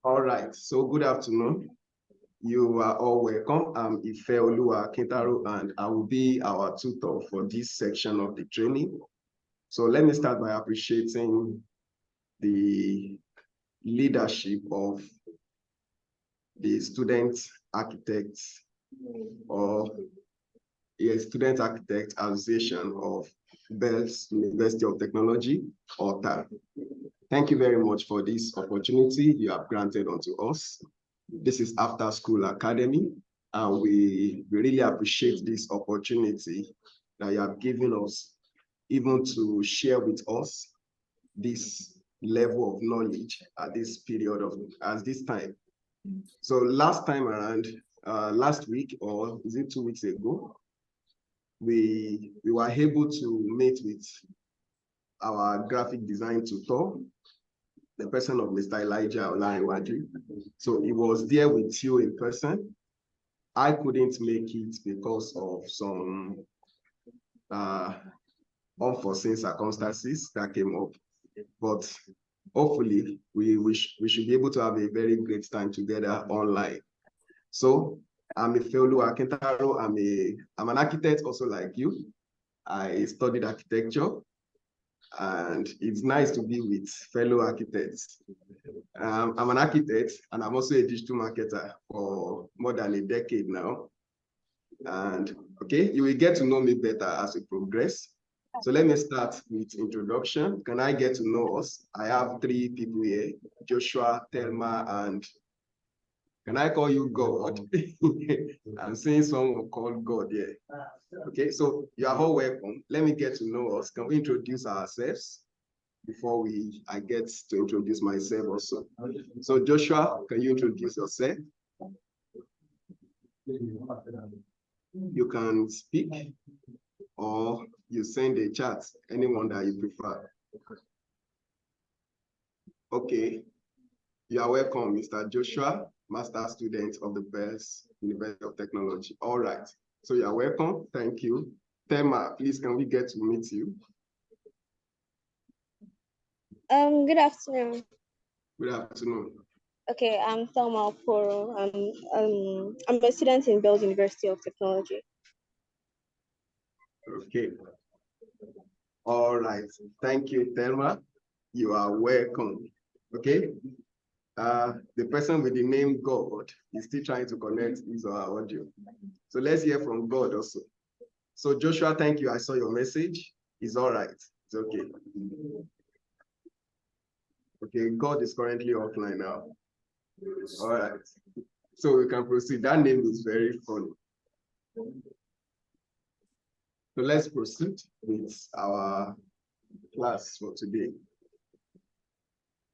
All right, so good afternoon. You are all welcome. I'm Ifeoluwa Kintaro, and I will be our tutor for this section of the training. So let me start by appreciating the leadership of the Student Architects or Student Architect Association of Bells University of Technology, or TAR. Thank you very much for this opportunity you have granted unto us. This is After School Academy, and we really appreciate this opportunity that you have given us, even to share with us this level of knowledge at this period of, at this time. So last time around, last week, or is it 2 weeks ago, we were able to meet with our graphic design tutor, the person of Mr. Elijah Olariwaju. So he was there with you in person. I couldn't make it because of some unforeseen circumstances that came up. But hopefully, we should be able to have a very great time together online. So I'm Ifeoluwa Kintaro. I'm an architect also like you. I studied architecture, and it's nice to be with fellow architects. I'm an architect, and I'm also a digital marketer for more than a decade now. And okay, you will get to know me better as we progress. So let me start with introduction. Can I get to know us? I have 3 people here, Joshua, Thelma, and can I call you God? I'm seeing someone called God here. Okay, so you are all welcome. Let me get to know us. Can we introduce ourselves before I get to introduce myself also? So Joshua, can you introduce yourself? You can speak or you send a chat, anyone that you prefer. Okay, you are welcome, Mr. Joshua, master student of the Bells University of Technology. All right, so you are welcome. Thank you. Thelma, please, can we get to meet you? Good afternoon. Good afternoon. Okay, I'm Thelma Okoro. I'm a student in Bells University of Technology. Okay. All right. Thank you, Thelma. You are welcome. Okay. The person with the name God is still trying to connect his or her audio. So let's hear from God also. So Joshua, thank you. I saw your message. It's all right. It's okay. Okay, God is currently offline now. All right. So we can proceed. That name is very funny. So let's proceed with our class for today.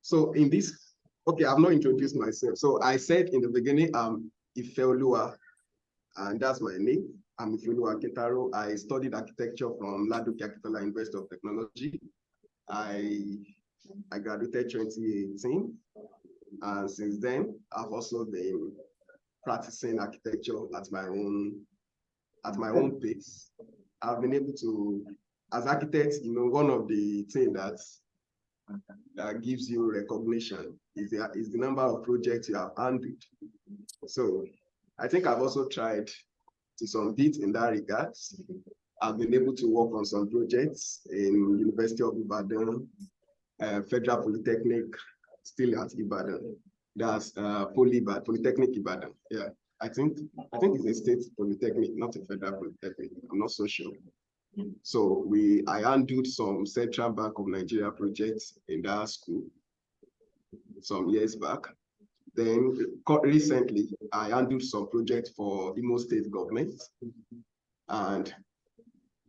So in this, okay, I've not introduced myself. So I said in the beginning, I'm Ifeoluwa, and that's my name. I'm Ifeoluwa Kintaro. I studied architecture from Ladoke Akitola University of Technology. I graduated 2018, and since then, I've also been practicing architecture at my own pace. I've been able to, as architects, one of the things that gives you recognition is the number of projects you have handled. So I think I've also tried to some bit in that regard. I've been able to work on some projects in University of Ibadan, Federal Polytechnic, still at Ibadan. That's Polytechnic Ibadan. Yeah, I think it's a state polytechnic, not a federal polytechnic. I'm not so sure. So I handled some Central Bank of Nigeria projects in that school some years back. Then recently, I handled some projects for Imo State government. And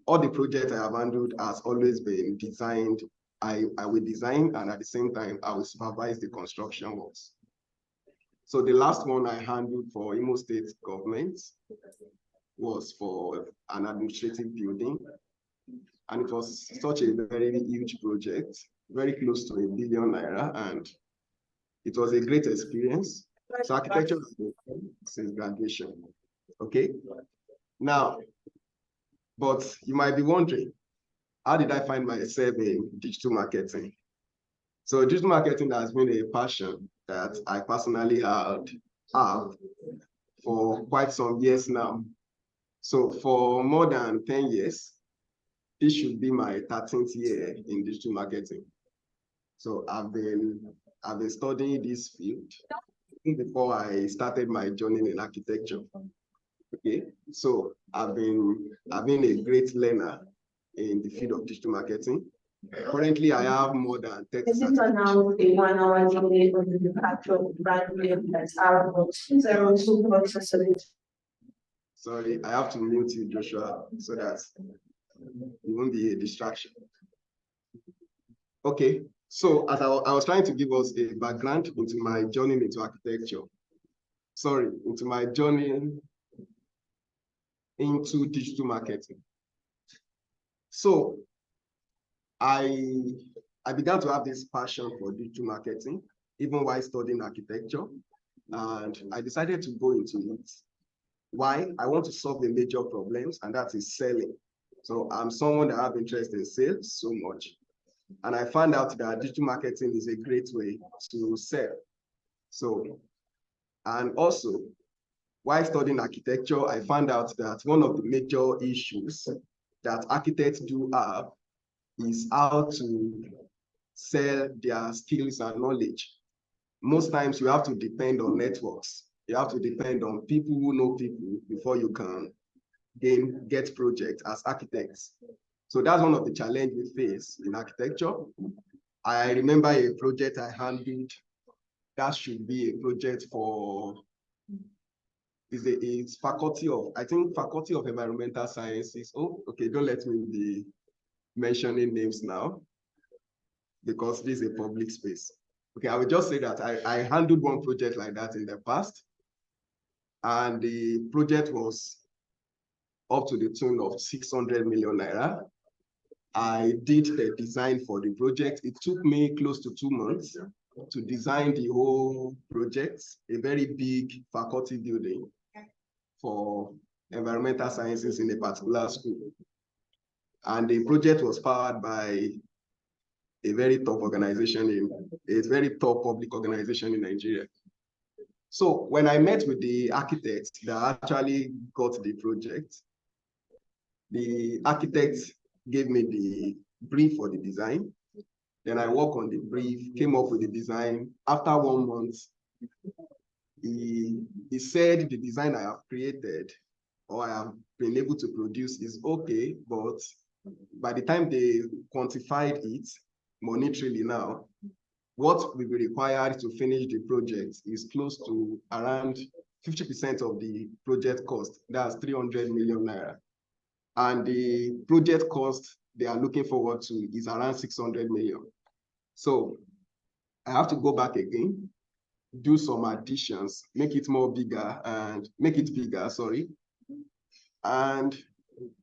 all the projects I have handled has always been designed. I will design, and at the same time, I will supervise the construction works. So the last one I handled for Imo State government was for an administrative building. And it was such a very huge project, very close to ₦1 billion, and it was a great experience. So architecture has been since graduation. Okay. Now, but you might be wondering, how did I find myself in digital marketing? So digital marketing has been a passion that I personally have for quite some years now. So for more than 10 years, this should be my 13th year in digital marketing. So I've been studying this field before I started my journey in architecture. Okay, so I've been a great learner in the field of digital marketing. Currently, I have more than 30 This is now the 1 hour delay on the departure of brand name that's R02.7. Sorry, I have to mute you, Joshua, so that you won't be a distraction. Okay, so as I was trying to give us a background into my journey into architecture. Sorry, into my journey into digital marketing. So I began to have this passion for digital marketing, even while studying architecture, and I decided to go into it. Why? I want to solve the major problems, and that is selling. So I'm someone that have interest in sales so much. And I found out that digital marketing is a great way to sell. So, and also, while studying architecture, I found out that one of the major issues that architects do have is how to sell their skills and knowledge. Most times you have to depend on networks. You have to depend on people who know people before you can get projects as architects. So that's one of the challenges we face in architecture. I remember a project I handled that should be a project for it's faculty of, I think faculty of environmental sciences. Oh, okay, don't let me be mentioning names now because this is a public space. Okay, I will just say that I handled one project like that in the past, and the project was up to the tune of 600 million naira. I did the design for the project. It took me close to 2 months to design the whole project, a very big faculty building for environmental sciences in a particular school. And the project was powered by a very top organization, a very top public organization in Nigeria. So when I met with the architect that actually got the project, the architect gave me the brief for the design. Then I worked on the brief, came up with the design. After 1 month, he said the design I have created or I have been able to produce is okay, but by the time they quantified it monetarily now, what will be required to finish the project is close to around 50% of the project cost. That's 300 million naira. And the project cost they are looking forward to is around 600 million. So I have to go back again, do some additions, make it bigger, sorry. And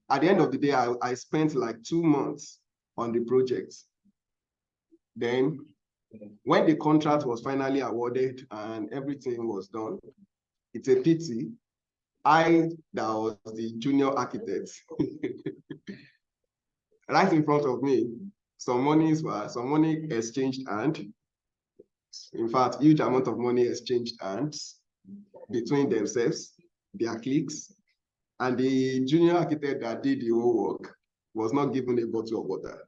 at the end of the day, I spent like 2 months on the project. Then when the contract was finally awarded and everything was done, it's a pity. I, that was the junior architect, right in front of me, some money exchanged hands. In fact, huge amount of money exchanged hands between themselves, their cliques, and the junior architect that did the whole work was not given a bottle of water.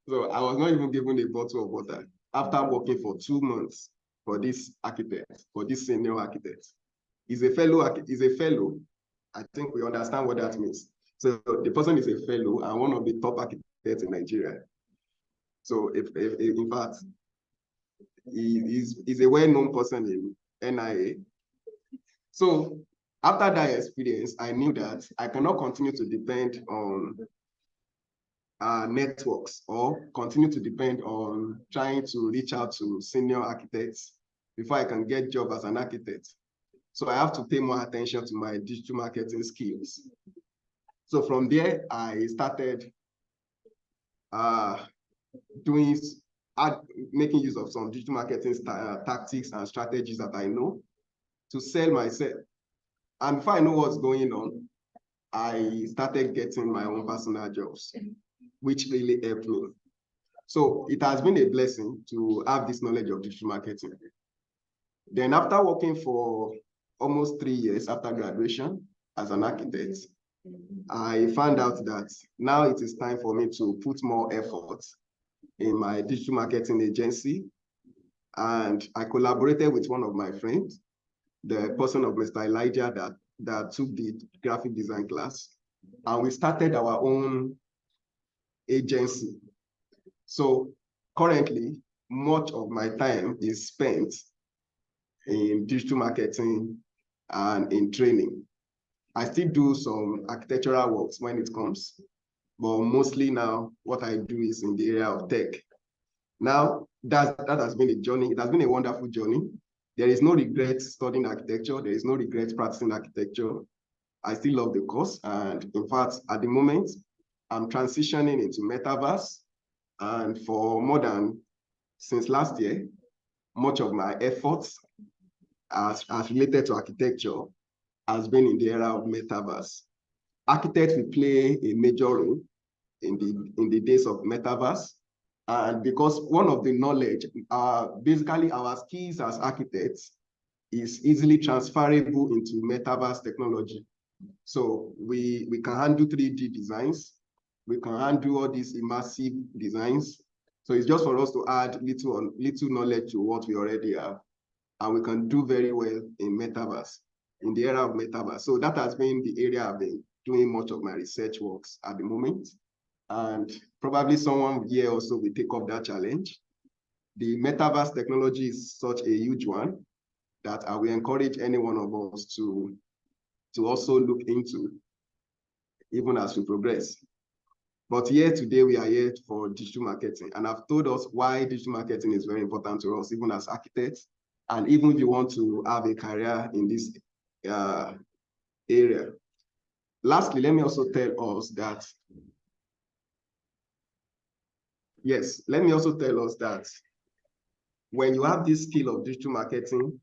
So I was not even given a bottle of water after working for 2 months for this architect, for this senior architect. He's a fellow. I think we understand what that means. So the person is a fellow and one of the top architects in Nigeria. So in fact, he's a well-known person in NIA. So after that experience, I knew that I cannot continue to depend on networks or continue to depend on trying to reach out to senior architects before I can get a job as an architect. So I have to pay more attention to my digital marketing skills. So from there, I started making use of some digital marketing tactics and strategies that I know to sell myself. And before I know what's going on, I started getting my own personal jobs, which really helped me. So it has been a blessing to have this knowledge of digital marketing. Then after working for almost 3 years after graduation as an architect, I found out that now it is time for me to put more effort in my digital marketing agency. And I collaborated with one of my friends, the person of Mr. Elijah that took the graphic design class. And we started our own agency. So currently, much of my time is spent in digital marketing and in training. I still do some architectural works when it comes, but mostly now what I do is in the area of tech. Now, that has been a journey. It has been a wonderful journey. There is no regret studying architecture. There is no regret practicing architecture. I still love the course. And in fact, at the moment, I'm transitioning into metaverse. And for since last year, much of my efforts as related to architecture has been in the area of metaverse. Architects will play a major role in the days of metaverse. And because one of the knowledge, basically our skills as architects is easily transferable into metaverse technology. So we can handle 3D designs. We can handle all these immersive designs. So it's just for us to add little knowledge to what we already have. And we can do very well in metaverse, in the area of metaverse. So that has been the area I've been doing much of my research works at the moment. And probably someone here also will take up that challenge. The metaverse technology is such a huge one that I will encourage any one of us to also look into, even as we progress. But here today, we are here for digital marketing. And I've told us why digital marketing is very important to us, even as architects. And even if you want to have a career in this area. Lastly, let me also tell us that, when you have this skill of digital marketing,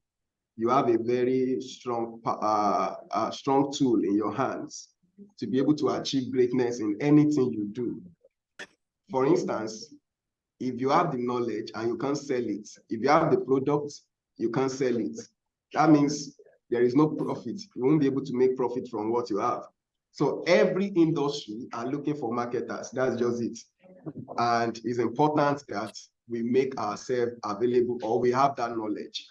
you have a very strong tool in your hands to be able to achieve greatness in anything you do. For instance, if you have the knowledge and you can't sell it, if you have the product, you can't sell it, that means there is no profit. You won't be able to make profit from what you have. So every industry are looking for marketers. That's just it. And it's important that we make ourselves available, or we have that knowledge.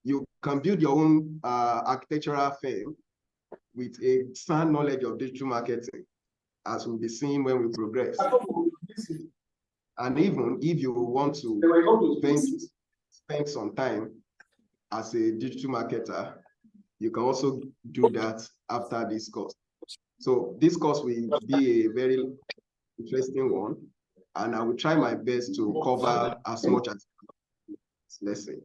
You can build your own architectural firm with a sound knowledge of digital marketing, as we'll be seeing when we progress. And even if you want to spend some time as a digital marketer, you can also do that after this course. So this course will be a very interesting one, and I will try my best to cover as much as this lesson.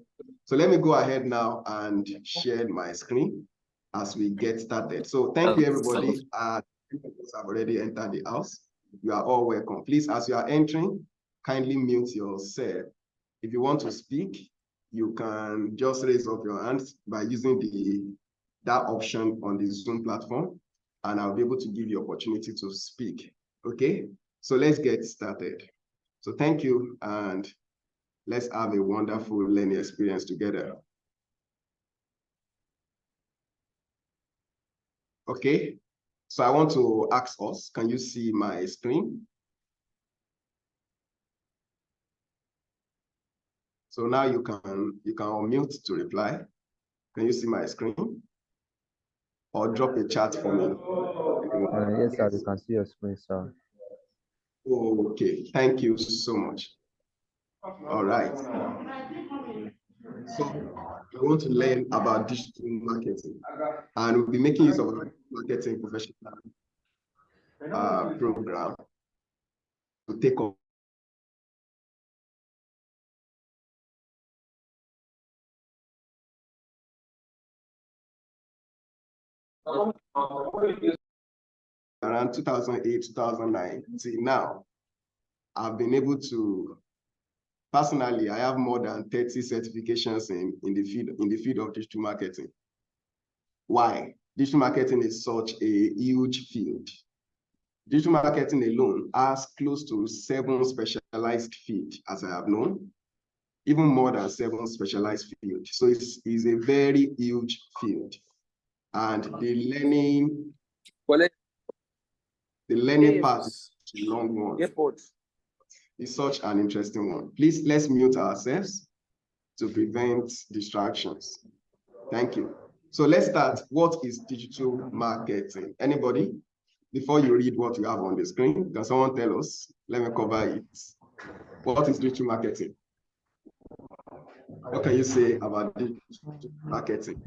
So let me go ahead now and share my screen as we get started. So thank you, everybody. I've already entered the house. You are all welcome. Please, as you are entering, kindly mute yourself. If you want to speak, you can just raise up your hands by using that option on the Zoom platform, and I'll be able to give you opportunity to speak. Okay, so let's get started. So thank you, and let's have a wonderful learning experience together. Okay, so I want to ask us, can you see my screen? So now you can unmute to reply. Can you see my screen? Or drop a chat for me. Yes, sir, we can see your screen, sir. Okay, thank you so much. All right. So I want to learn about digital marketing, and we'll be making use of a marketing professional program to take on around 2008, 2009 till now. I've been able to, personally, I have more than 30 certifications in the field of digital marketing. Why? Digital marketing is such a huge field. Digital marketing alone has close to 7 specialized fields, as I have known, even more than 7 specialized fields. So it's a very huge field. And the learning part is a long one. It's such an interesting one. Please, let's mute ourselves to prevent distractions. Thank you. So let's start. What is digital marketing? Anybody? Before you read what you have on the screen, can someone tell us? Let me cover it. What is digital marketing? What can you say about digital marketing?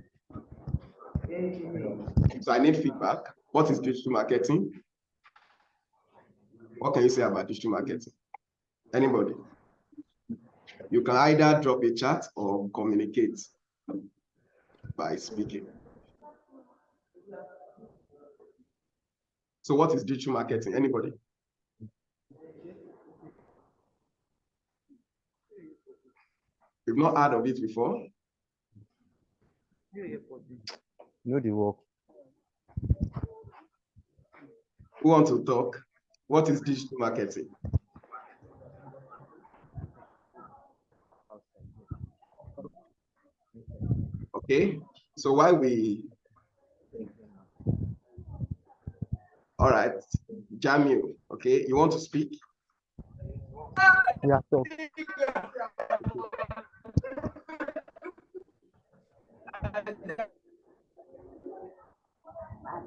So I need feedback. What is digital marketing? What can you say about digital marketing? Anybody? You can either drop a chat or communicate by speaking. So what is digital marketing? Anybody? You've not heard of it before? Know the work. Who wants to talk? What is digital marketing? Okay, so while we... All right, Jamil, okay, you want to speak? Yeah, talk.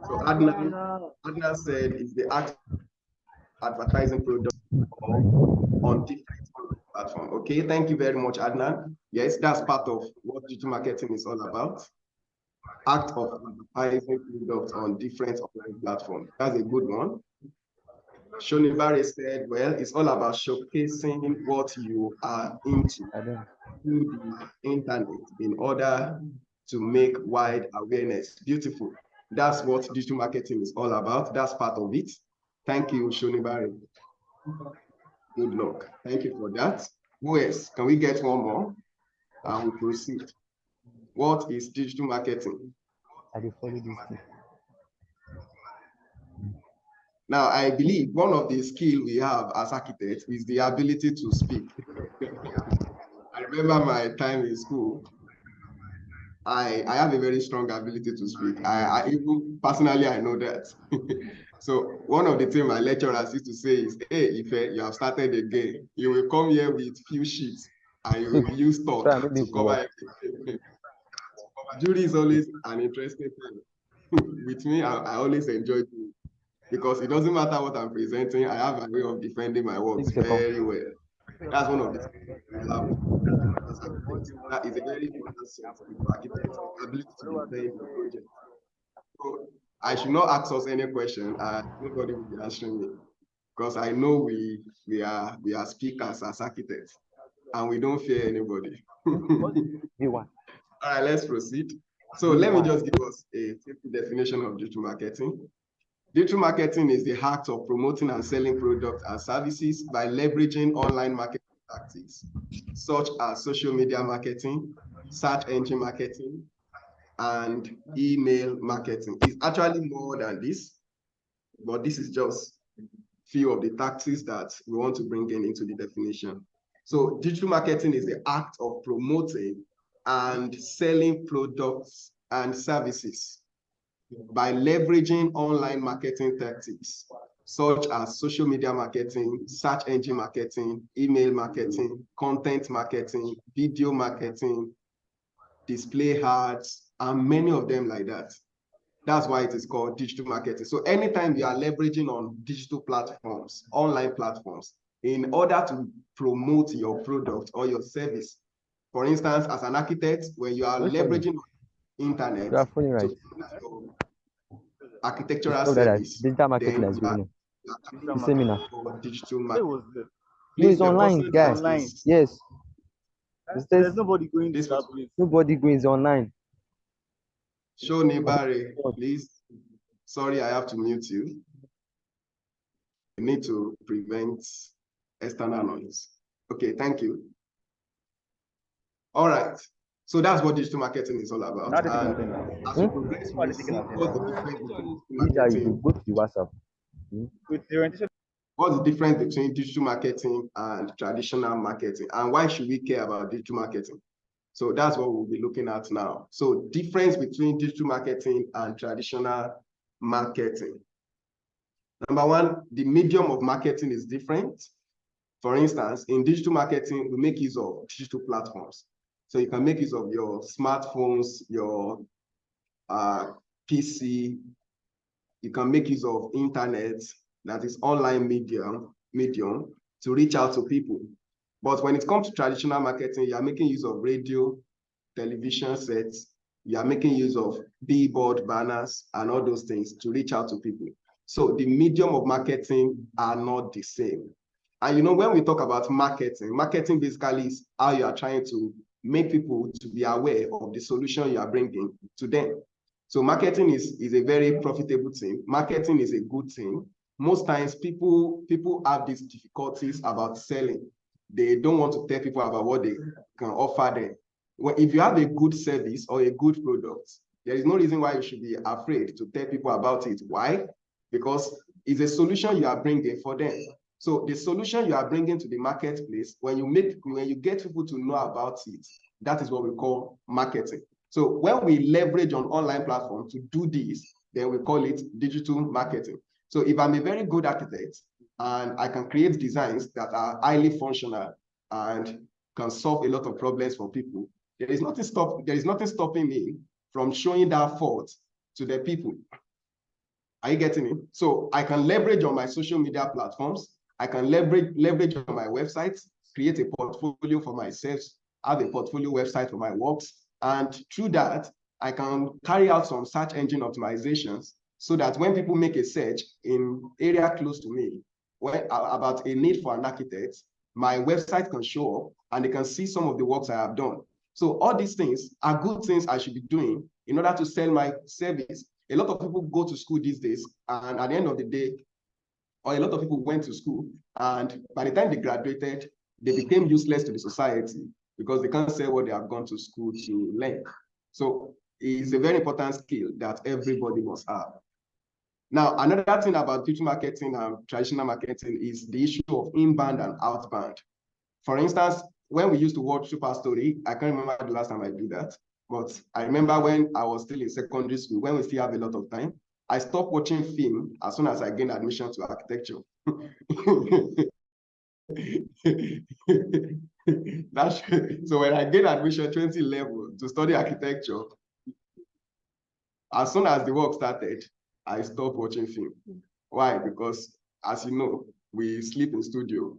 So Adnan said it's the act of advertising products on different platforms. Okay, thank you very much, Adnan. Yes, that's part of what digital marketing is all about. Act of advertising products on different online platforms. That's a good one. Shonibare said, well, it's all about showcasing what you are into through the internet in order to make wide awareness. Beautiful. That's what digital marketing is all about. That's part of it. Thank you, Shonibare. Good luck. Thank you for that. Who else? Can we get one more? And we proceed. What is digital marketing? I will follow this thing. Now, I believe one of the skills we have as architects is the ability to speak. I remember my time in school. I have a very strong ability to speak. I even personally, I know that. So one of the things my lecturers used to say is, hey, Ife, you have started again. You will come here with few sheets and you will use thought to cover everything. Jury is always an interesting thing. With me, I always enjoy it because it doesn't matter what I'm presenting. I have a way of defending my works very well. That's one of the things I love. That is a very important sense in architecture, ability to defend the project. So I should not ask us any question. Nobody will be answering me because I know we are speakers as architects and we don't fear anybody. All right, let's proceed. So let me just give us a simple definition of digital marketing. Digital marketing is the act of promoting and selling products and services by leveraging online marketing tactics, such as social media marketing, search engine marketing, and email marketing. It's actually more than this, but this is just few of the tactics that we want to bring into the definition. So digital marketing is the act of promoting and selling products and services by leveraging online marketing tactics, such as social media marketing, search engine marketing, email marketing, content marketing, video marketing, display ads, and many of them like that. That's why it is called digital marketing. So anytime you are leveraging on digital platforms, online platforms, in order to promote your product or your service, for instance, as an architect, when you are leveraging internet to architectural service, digital marketing then as you know. The seminar. Digital marketing. No, it's online, guys. Online. Yes. There's nobody going to that place. Nobody goes online. Show Nibare, please. Sorry, I have to mute you. You need to prevent external noise. Okay, thank you. All right. So that's what digital marketing is all about. Not the And thing now. as we progress, we'll see what's the difference between Leader, you marketing. go to the WhatsApp. With the orientation, What's the difference between digital marketing and traditional marketing, and why should we care about digital marketing? So that's what we'll be looking at now. So difference between digital marketing and traditional marketing. Number one, the medium of marketing is different. For instance, in digital marketing, we make use of digital platforms. So you can make use of your smartphones, your PC. You can make use of internet, that is online medium to reach out to people. But when it comes to traditional marketing, you are making use of radio, television sets, you are making use of billboard banners and all those things to reach out to people. So the medium of marketing are not the same. And you know, when we talk about marketing, marketing basically is how you are trying to make people to be aware of the solution you are bringing to them. So marketing is a very profitable thing. Marketing is a good thing. Most times people have these difficulties about selling. They don't want to tell people about what they can offer them. Well, if you have a good service or a good product, there is no reason why you should be afraid to tell people about it. Why? Because it's a solution you are bringing for them. So the solution you are bringing to the marketplace, when you get people to know about it, that is what we call marketing. So when we leverage on online platforms to do this, then we call it digital marketing. So if I'm a very good architect and I can create designs that are highly functional and can solve a lot of problems for people, there is nothing stopping me from showing that fault to the people. Are you getting it? So I can leverage on my social media platforms. I can leverage on my website, create a portfolio for myself, have a portfolio website for my works. And through that, I can carry out some search engine optimizations so that when people make a search in area close to me about a need for an architect, my website can show up and they can see some of the works I have done. So all these things are good things I should be doing in order to sell my service. A lot of people go to school these days, and at the end of the day, or a lot of people went to school, and by the time they graduated, they became useless to the society because they can't sell what they have gone to school to learn. So it's a very important skill that everybody must have. Now, another thing about digital marketing and traditional marketing is the issue of inbound and outbound. For instance, when we used to watch Super Story, I can't remember the last time I did that, but I remember when I was still in secondary school, when we still have a lot of time, I stopped watching film as soon as I gained admission to architecture. So when I gained admission 2011 to study architecture, as soon as the work started, I stopped watching film. Why? Because as you know, we sleep in studio,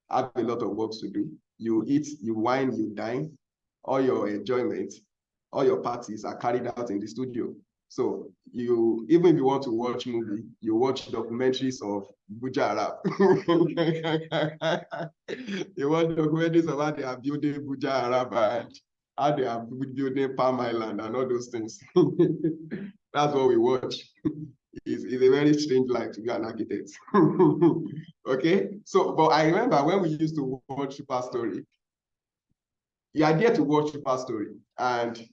have a lot of work to do. You eat, you wine, you dine, all your enjoyment, all your parties are carried out in the studio. So even if you want to watch movie, you watch documentaries of Buja Arab. You watch documentaries of how they are building Buja Arab and how they are building Palm Island and all those things. That's what we watch. It's a very strange life to be an architect. Okay, so but I remember when we used to watch Super Story, you are there to watch Super Story and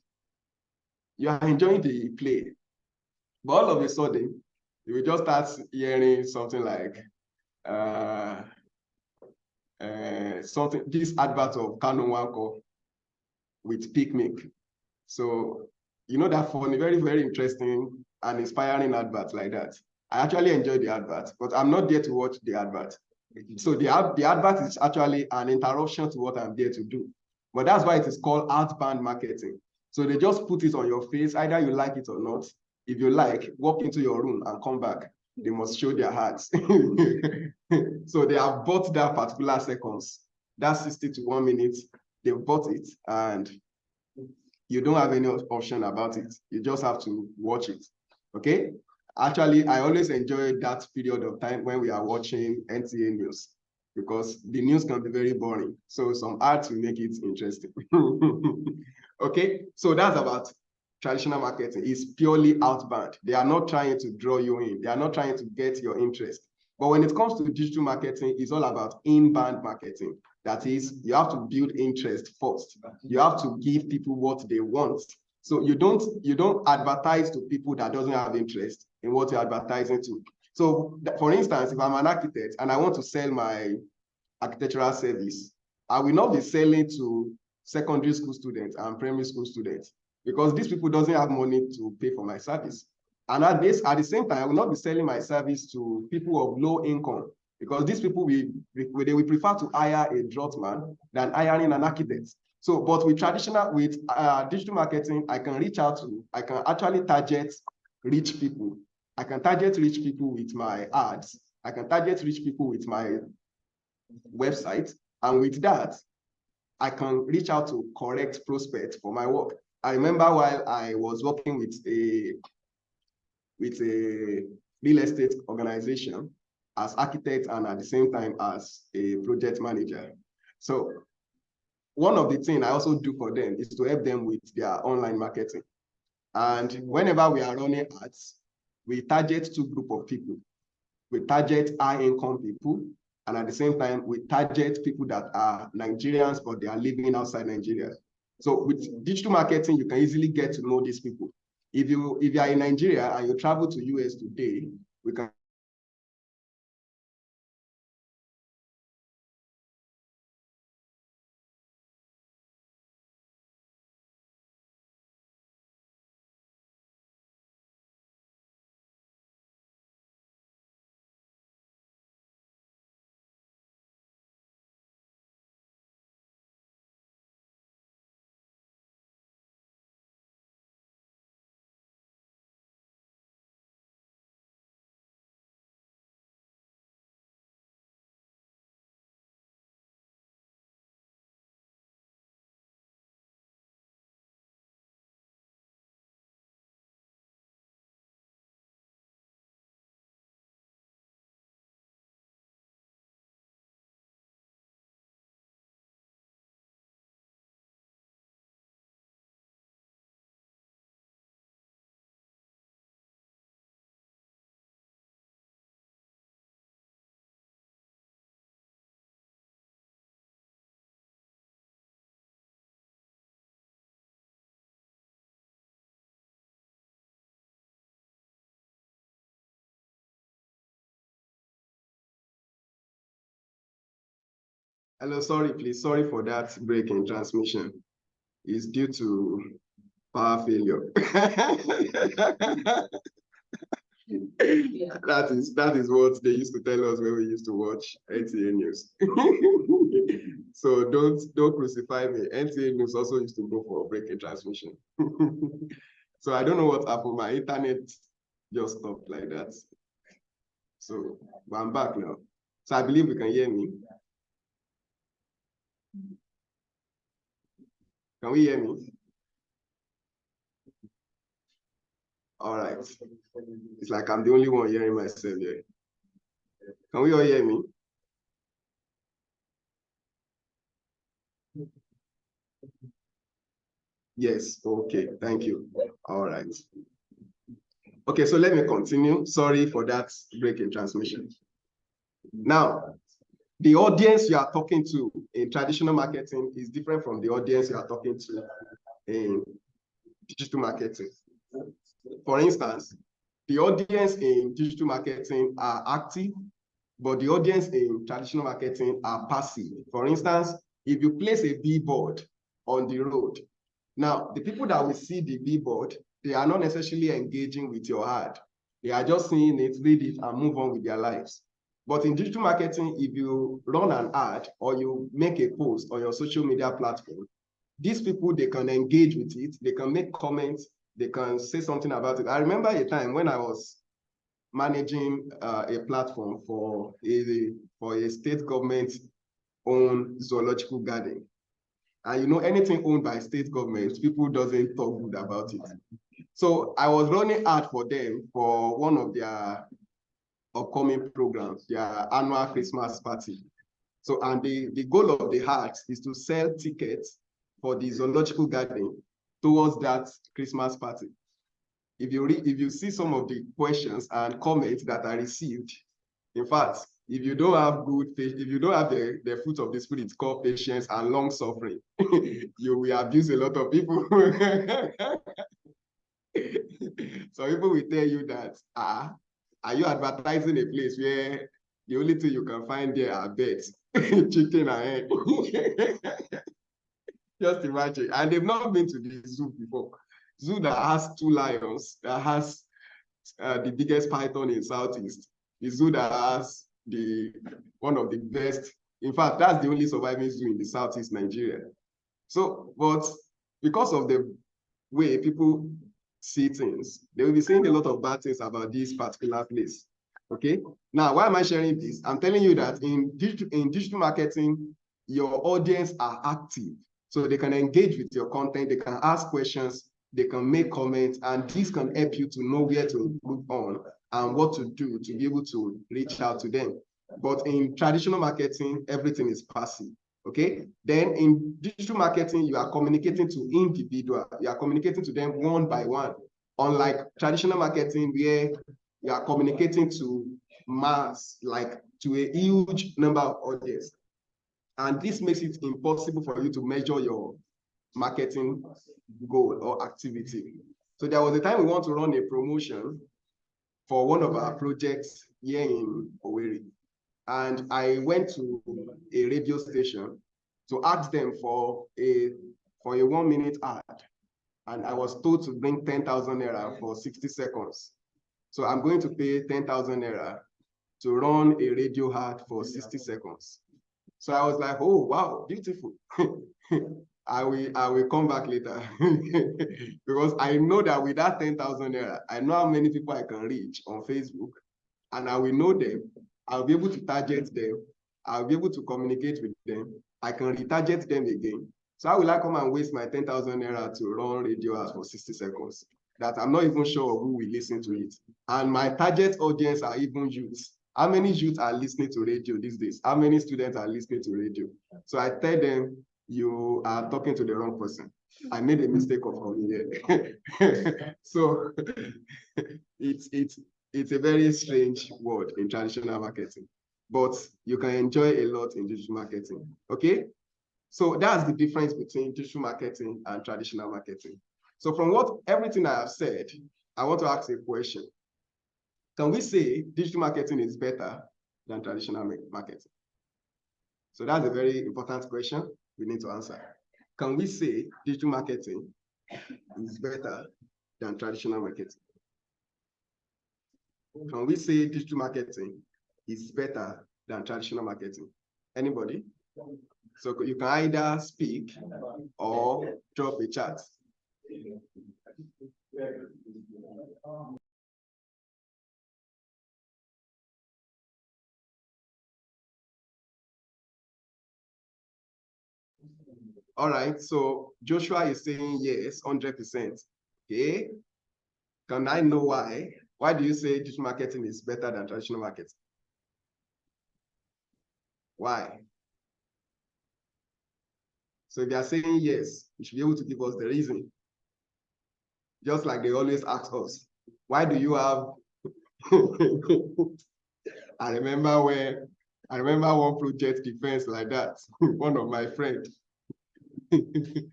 you are enjoying the play, but all of a sudden you will just start hearing something like this advert of Canon Wanko with picnic. So you know that funny, very, very interesting and inspiring advert like that. I actually enjoy the advert, but I'm not there to watch the advert. So the advert is actually an interruption to what I'm there to do. But that's why it is called outbound marketing. So they just put it on your face, either you like it or not. If you like, walk into your room and come back. They must show their hearts. So they have bought that particular seconds, that 60 to 1 minute, they bought it and you don't have any option about it. You just have to watch it, okay? Actually, I always enjoy that period of time when we are watching NTA news because the news can be very boring. So some ads will make it interesting. Okay, so that's about traditional marketing. It's purely outbound. They are not trying to draw you in. They are not trying to get your interest. But when it comes to digital marketing, it's all about inbound marketing. That is, you have to build interest first. You have to give people what they want. So you don't advertise to people that doesn't have interest in what you're advertising to. So for instance, if I'm an architect and I want to sell my architectural service, I will not be selling to secondary school students and primary school students because these people doesn't have money to pay for my service. And at the same time, I will not be selling my service to people of low income because these people they will prefer to hire a draughtsman than hiring an architect. So, but with digital marketing, I can actually target rich people. I can target rich people with my ads. I can target rich people with my website. And with that, I can reach out to correct prospects for my work. I remember while I was working with a real estate organization as architect and at the same time as a project manager. So one of the things I also do for them is to help them with their online marketing. And whenever we are running ads, we target two groups of people. We target high-income people, and at the same time, we target people that are Nigerians, but they are living outside Nigeria. So with digital marketing, you can easily get to know these people. If you are in Nigeria and you travel to US today, we can Hello, sorry, please. Sorry for that break in transmission. It's due to power failure. That is what they used to tell us when we used to watch NTA News. So don't crucify me. NTA News also used to go for a break in transmission. So I don't know what happened. My internet just stopped like that. So but I'm back now. So I believe you can hear me. Can we hear me? All right. It's like I'm the only one hearing myself here. Can we all hear me? Yes, okay, thank you. All right. Okay, so let me continue. Sorry for that break in transmission. Now, the audience you are talking to in traditional marketing is different from the audience you are talking to in digital marketing. For instance, the audience in digital marketing are active, but the audience in traditional marketing are passive. For instance, if you place a billboard on the road, now the people that will see the billboard, they are not necessarily engaging with your ad. They are just seeing it, read it, and move on with their lives. But in digital marketing, if you run an ad or you make a post on your social media platform, these people, they can engage with it, they can make comments, they can say something about it. I remember a time when I was managing a platform for a state government-owned zoological garden. And you know, anything owned by state government, people doesn't talk good about it. So I was running ad for them for one of their upcoming programs, their annual Christmas party. So, and the goal of the ad is to sell tickets for the zoological garden towards that Christmas party. If you see some of the questions and comments that I received, in fact, If you don't have good faith, if you don't have the fruit of the spirit called patience and long suffering, you will abuse a lot of people. So people will tell you that, are you advertising a place where the only thing you can find there are beds, chicken and egg? Just imagine. And they've not been to the zoo before. Zoo that has 2 lions, that has the biggest python in Southeast. The zoo that has one of the best. In fact, that's the only surviving zoo in the Southeast Nigeria. So, but because of the way people see things, they will be saying a lot of bad things about this particular place. Okay. Now, why am I sharing this? I'm telling you that in digital marketing, your audience are active. So they can engage with your content, they can ask questions, they can make comments, and this can help you to know where to improve on and what to do to be able to reach out to them. But in traditional marketing, everything is passive. Okay. Then in digital marketing, you are communicating to individuals. You are communicating to them one by one. Unlike traditional marketing, where you are communicating to mass, like to a huge number of audience. And this makes it impossible for you to measure your marketing goal or activity. So there was a time we want to run a promotion for one of our projects here in Owerri. And I went to a radio station to ask them for a 1-minute ad. And I was told to bring 10,000 naira for 60 seconds. So I'm going to pay 10,000 naira to run a radio ad for 60 seconds. So I was like, oh, wow, beautiful. I will come back later. Because I know that with that 10,000 naira, I know how many people I can reach on Facebook, and I will know them. I'll be able to target them. I'll be able to communicate with them. I can retarget them again. So how will I come and waste my 10,000 naira to run radio ads for 60 seconds? That I'm not even sure who will listen to it. And my target audience are even youths. How many youths are listening to radio these days? How many students are listening to radio? So I tell them, you are talking to the wrong person. I made a mistake of coming here. So it's a very strange word in traditional marketing, but you can enjoy a lot in digital marketing. Okay? So that's the difference between digital marketing and traditional marketing. So from everything I have said, I want to ask a question. Can we say digital marketing is better than traditional marketing? So that's a very important question we need to answer. Can we say digital marketing is better than traditional marketing? Can we say digital marketing is better than traditional marketing? Anybody? So you can either speak or drop a chat. All right, so Joshua is saying yes, 100%. Okay. Can I know why? Why do you say digital marketing is better than traditional marketing? Why? So if they are saying yes, you should be able to give us the reason. Just like they always ask us, why do you have I remember one project defense like that, one of my friends. You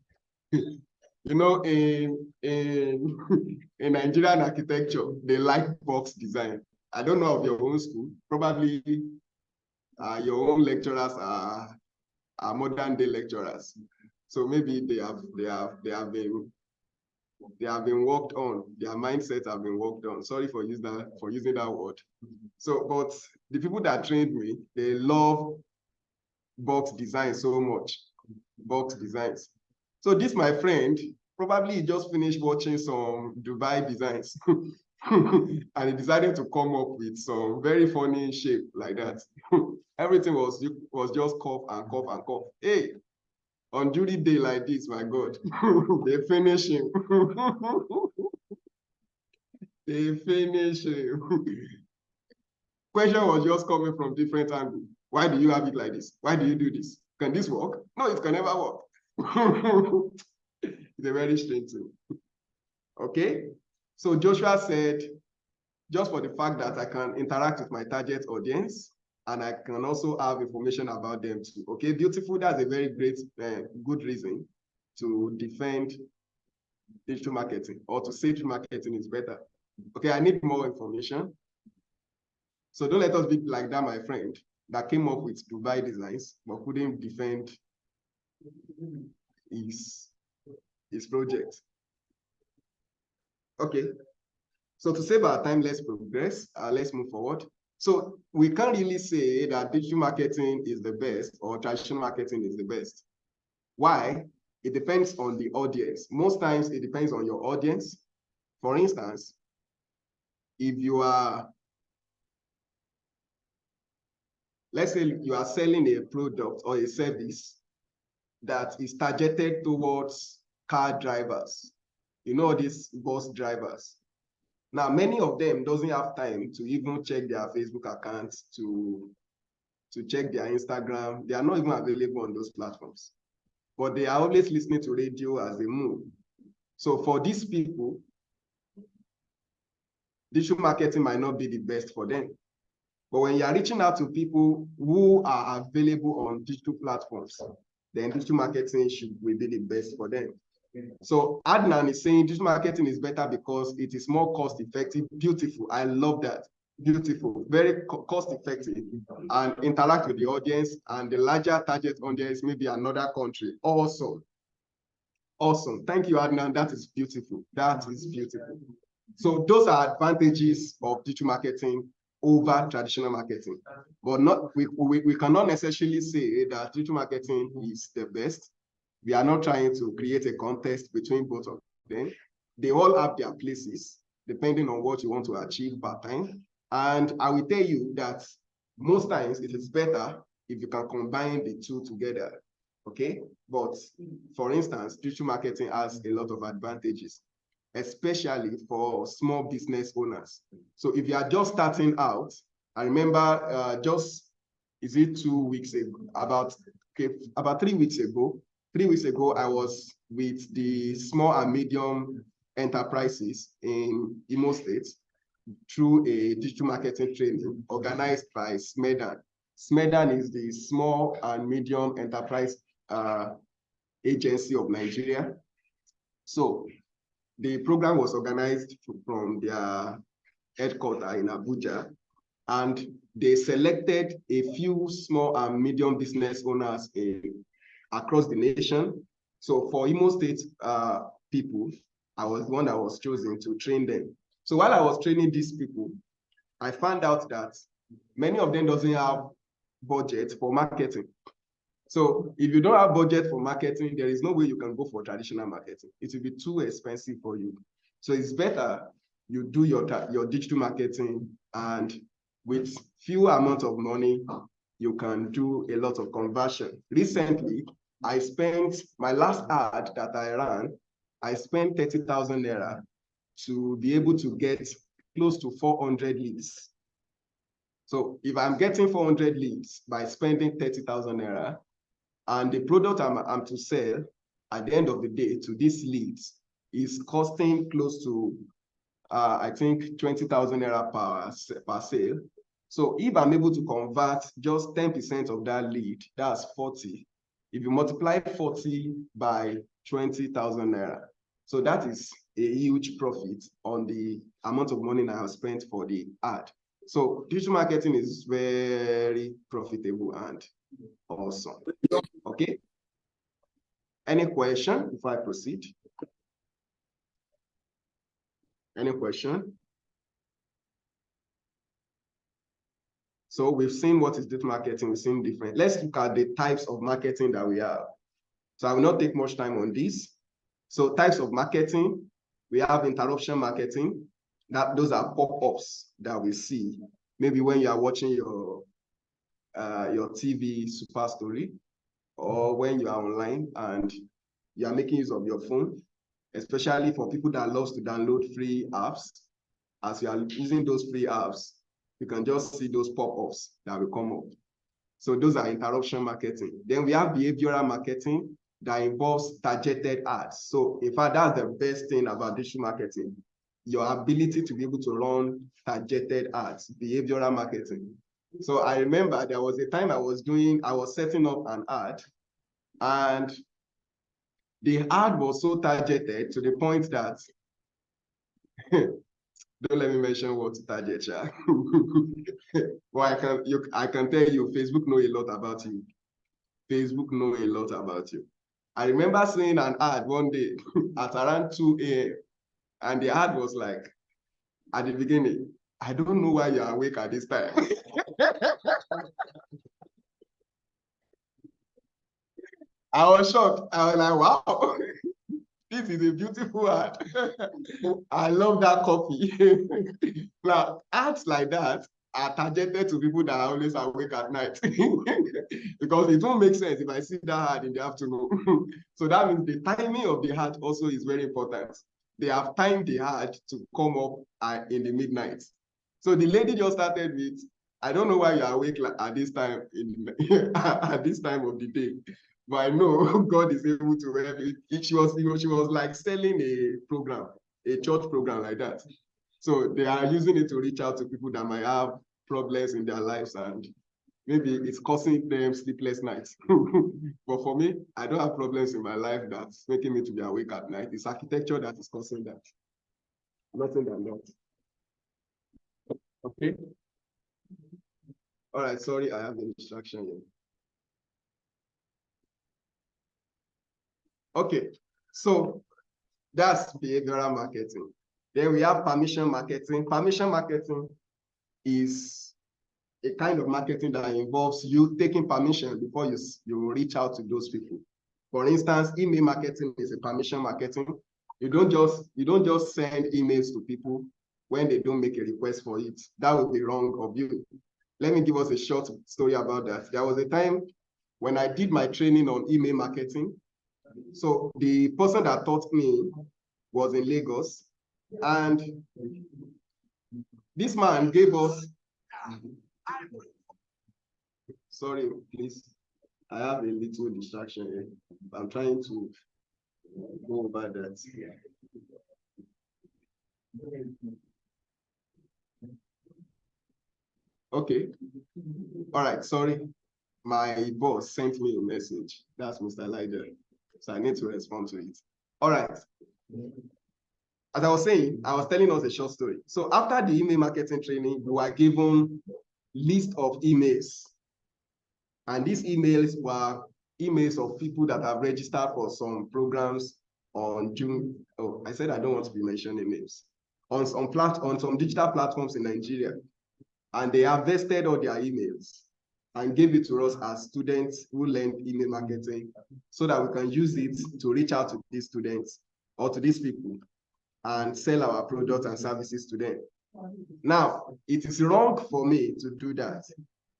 know, in Nigerian architecture, they like box design. I don't know of your own school. Probably your own lecturers are modern day lecturers. So maybe they have been worked on. Their mindsets have been worked on. Sorry for using that word. So, but the people that trained me, they love box design so much. Box designs. So this, my friend, probably just finished watching some Dubai designs. And he decided to come up with some very funny shape like that. Everything was just cough and cough and cough. Hey, on duty day like this, my God, they finish him. They finish him. Question was just coming from different angles. Why do you have it like this? Why do you do this? Can this work? No, it can never work. It's a very strange thing. Okay, so Joshua said, just for the fact that I can interact with my target audience, and I can also have information about them too. Okay, beautiful, that's a very great, good reason to defend digital marketing, or to say digital marketing is better. Okay, I need more information. So don't let us be like that, my friend, that came up with Dubai designs, but couldn't defend his project. Okay, so to save our time, let's progress, let's move forward. So we can't really say that digital marketing is the best or traditional marketing is the best. Why? It depends on the audience. Most times it depends on your audience. For instance, if you are, let's say you are selling a product or a service that is targeted towards car drivers, you know, these bus drivers. Now, many of them doesn't have time to even check their Facebook accounts, to check their Instagram. They are not even available on those platforms, but they are always listening to radio as they move. So for these people, digital marketing might not be the best for them. But when you are reaching out to people who are available on digital platforms, then digital marketing will be the best for them. So Adnan is saying digital marketing is better because it is more cost effective. Beautiful. I love that. Beautiful. Very cost effective, and interact with the audience, and the larger target audience, maybe another country. Awesome. Awesome. Thank you, Adnan. That is beautiful. That is beautiful. So those are advantages of digital marketing over traditional marketing. But not we cannot necessarily say that digital marketing is the best. We are not trying to create a contest between both of them. They all have their places, depending on what you want to achieve per time. And I will tell you that most times it is better if you can combine the two together, okay? But for instance, digital marketing has a lot of advantages, especially for small business owners. So if you are just starting out, I remember is it 2 weeks ago, about 3 weeks ago, 3 weeks ago, I was with the small and medium enterprises in Imo State through a digital marketing training organized by SMEDAN. SMEDAN is the Small and Medium Enterprise Agency of Nigeria. So the program was organized from their headquarters in Abuja, and they selected a few small and medium business owners across the nation. So for Imo State people, I was the one that was chosen to train them. So while I was training these people, I found out that many of them doesn't have budget for marketing. So if you don't have budget for marketing, there is no way you can go for traditional marketing. It will be too expensive for you. So it's better you do your digital marketing, and with few amount of money, you can do a lot of conversion. Recently, I spent my last ad that I ran, I spent 30,000 naira to be able to get close to 400 leads. So if I'm getting 400 leads by spending 30,000 naira, and the product I'm to sell at the end of the day to these leads is costing close to, I think, 20,000 naira per sale. So if I'm able to convert just 10% of that lead, that's 40. If you multiply 40 by 20,000 naira, so that is a huge profit on the amount of money I have spent for the ad. So digital marketing is very profitable and awesome. Okay. Any question before I proceed? Any question? So we've seen what is digital marketing, we've seen different. Let's look at the types of marketing that we have. So I will not take much time on this. So types of marketing, we have interruption marketing. Those are pop-ups that we see. Maybe when you are watching your TV super story, or when you are online and you are making use of your phone, especially for people that love to download free apps. As you are using those free apps, you can just see those pop-ups that will come up. So those are interruption marketing. Then we have behavioral marketing that involves targeted ads. So in fact, that's the best thing about digital marketing, your ability to be able to run targeted ads, behavioral marketing. So I remember there was a time I was setting up an ad, and the ad was so targeted to the point that don't let me mention what to target, yeah. Well, I can tell you, Facebook know a lot about you. Facebook know a lot about you. I remember seeing an ad one day at around 2 a.m. and the ad was like, at the beginning, I don't know why you're awake at this time. I was shocked. I was like, wow, this is a beautiful ad. I love that copy. Now, ads like that are targeted to people that are always awake at night. Because it won't make sense if I see that ad in the afternoon. So that means the timing of the ad also is very important. They have timed the ad to come up in the midnight. So the lady just started with, I don't know why you're awake at this time at this time of the day. But I know God is able to help it. She was like selling a program, a church program like that. So they are using it to reach out to people that might have problems in their lives, and maybe it's causing them sleepless nights. But for me, I don't have problems in my life that's making me to be awake at night. It's architecture that is causing that. Nothing than that. Okay. All right, sorry, I have a distraction here. Okay, so that's behavioral marketing. Then we have permission marketing. Permission marketing is a kind of marketing that involves you taking permission before you reach out to those people. For instance, email marketing is a permission marketing. You don't just send emails to people when they don't make a request for it. That would be wrong of you. Let me give us a short story about that. There was a time when I did my training on email marketing. So the person that taught me was in Lagos, and this man gave us, sorry, please, I have a little distraction here. I'm trying to go over that. Okay, all right, sorry. My boss sent me a message. That's Mr. Lyder. So I need to respond to it. All right. As I was saying, I was telling us a short story. So after the email marketing training, we were given list of emails. And these emails were emails of people that have registered for some programs on June. Oh, I said I don't want to be mentioning names. On some digital platforms in Nigeria. And they harvested all their emails and gave it to us as students who learned email marketing so that we can use it to reach out to these students or to these people and sell our products and services to them. Now, it is wrong for me to do that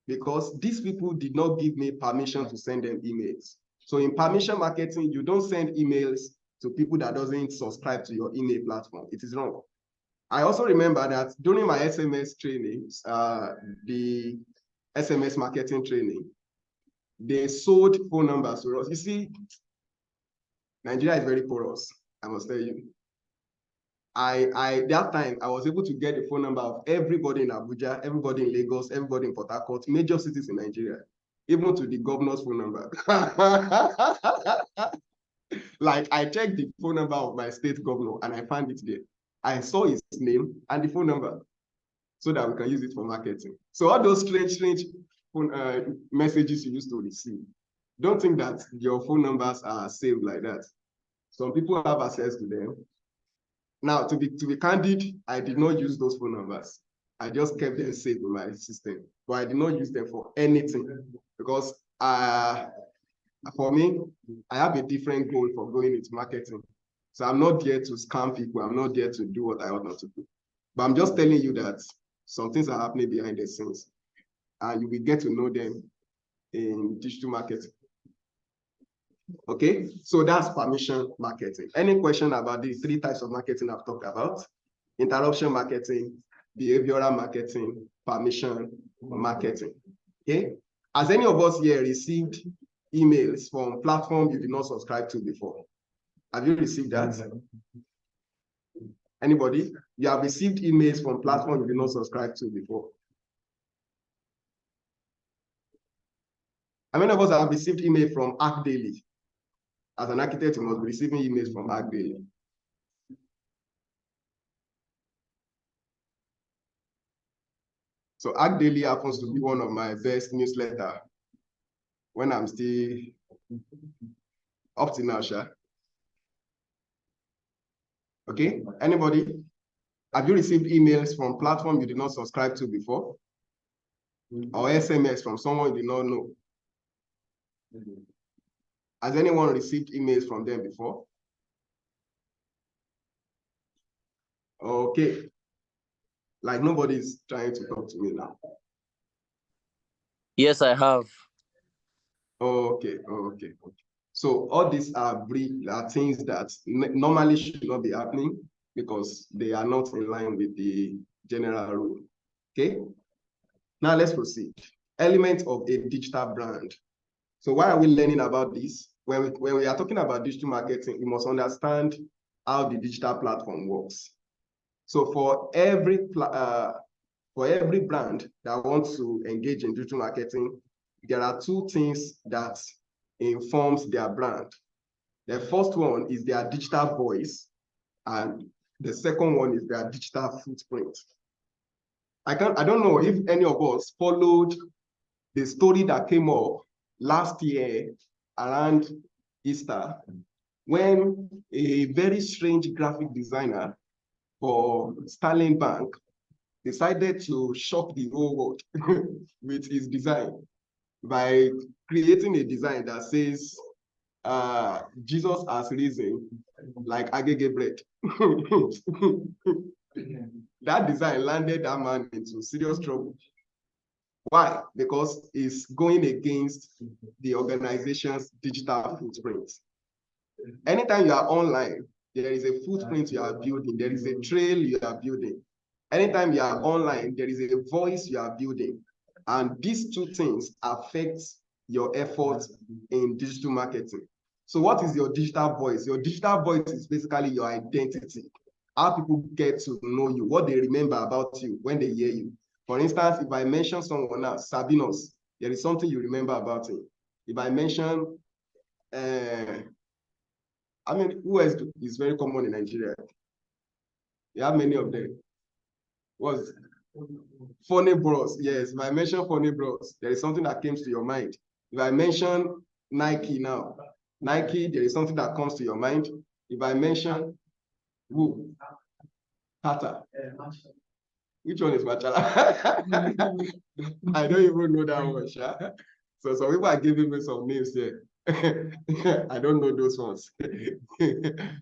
because these people did not give me permission to send them emails. So in permission marketing, you don't send emails to people that doesn't subscribe to your email platform. It is wrong. I also remember that during my SMS trainings, the SMS marketing training, they sold phone numbers to us. You see, Nigeria is very porous, I must tell you. That time, I was able to get the phone number of everybody in Abuja, everybody in Lagos, everybody in Port Harcourt, major cities in Nigeria, even to the governor's phone number. Like, I checked the phone number of my state governor and I found it there. I saw his name and the phone number so that we can use it for marketing. So all those strange phone, messages you used to receive, don't think that your phone numbers are saved like that. Some people have access to them. Now, to be candid, I did not use those phone numbers. I just kept them saved in my system, but I did not use them for anything because for me, I have a different goal for going into marketing. So I'm not there to scam people. I'm not there to do what I ought not to do. But I'm just telling you that some things are happening behind the scenes, and you will get to know them in digital marketing. Okay, so that's permission marketing. Any question about the 3 types of marketing I've talked about? Interruption marketing, behavioral marketing, permission marketing. Okay, has any of us here received emails from platforms you did not subscribe to before? Have you received that? Anybody? You have received emails from platforms you did not subscribe to before? How many of us have received email from Arc Daily? As an architect, you must be receiving emails from Arc Daily. So Arc Daily happens to be one of my best newsletter when I'm still up to now, Sha. Okay, anybody? Have you received emails from platform you did not subscribe to before? Or SMS from someone you did not know? Has anyone received emails from them before? Okay. Like nobody's trying to talk to me now. Yes, I have. Okay. So all these are things that normally should not be happening because they are not in line with the general rule. Okay. Now let's proceed. Element of a digital brand. So why are we learning about this? When we are talking about digital marketing, we must understand how the digital platform works. So for every brand that wants to engage in digital marketing, there are two things that informs their brand. The first one is their digital voice, and the second one is their digital footprint. I don't know if any of us followed the story that came up last year around Easter, when a very strange graphic designer for Sterling Bank decided to shock the whole world with his design by creating a design that says, Jesus has risen like agege bread. That design landed that man into serious trouble. Why? Because it's going against the organization's digital footprint. Anytime you are online, there is a footprint you are building. There is a trail you are building. Anytime you are online, there is a voice you are building. And these two things affect your efforts in digital marketing. So what is your digital voice? Your digital voice is basically your identity. How people get to know you, what they remember about you when they hear you. For instance, if I mention someone else, Sabinos, there is something you remember about him. If I mention, who else is very common in Nigeria? You have many of them. What's Funny Bros? Yes, if I mention Funny Bros, there is something that comes to your mind. If I mention Nike now, Nike, there is something that comes to your mind. If I mention who? Tata. Which one is Machala? I don't even know that one. So some people are giving me some names here. I don't know those ones.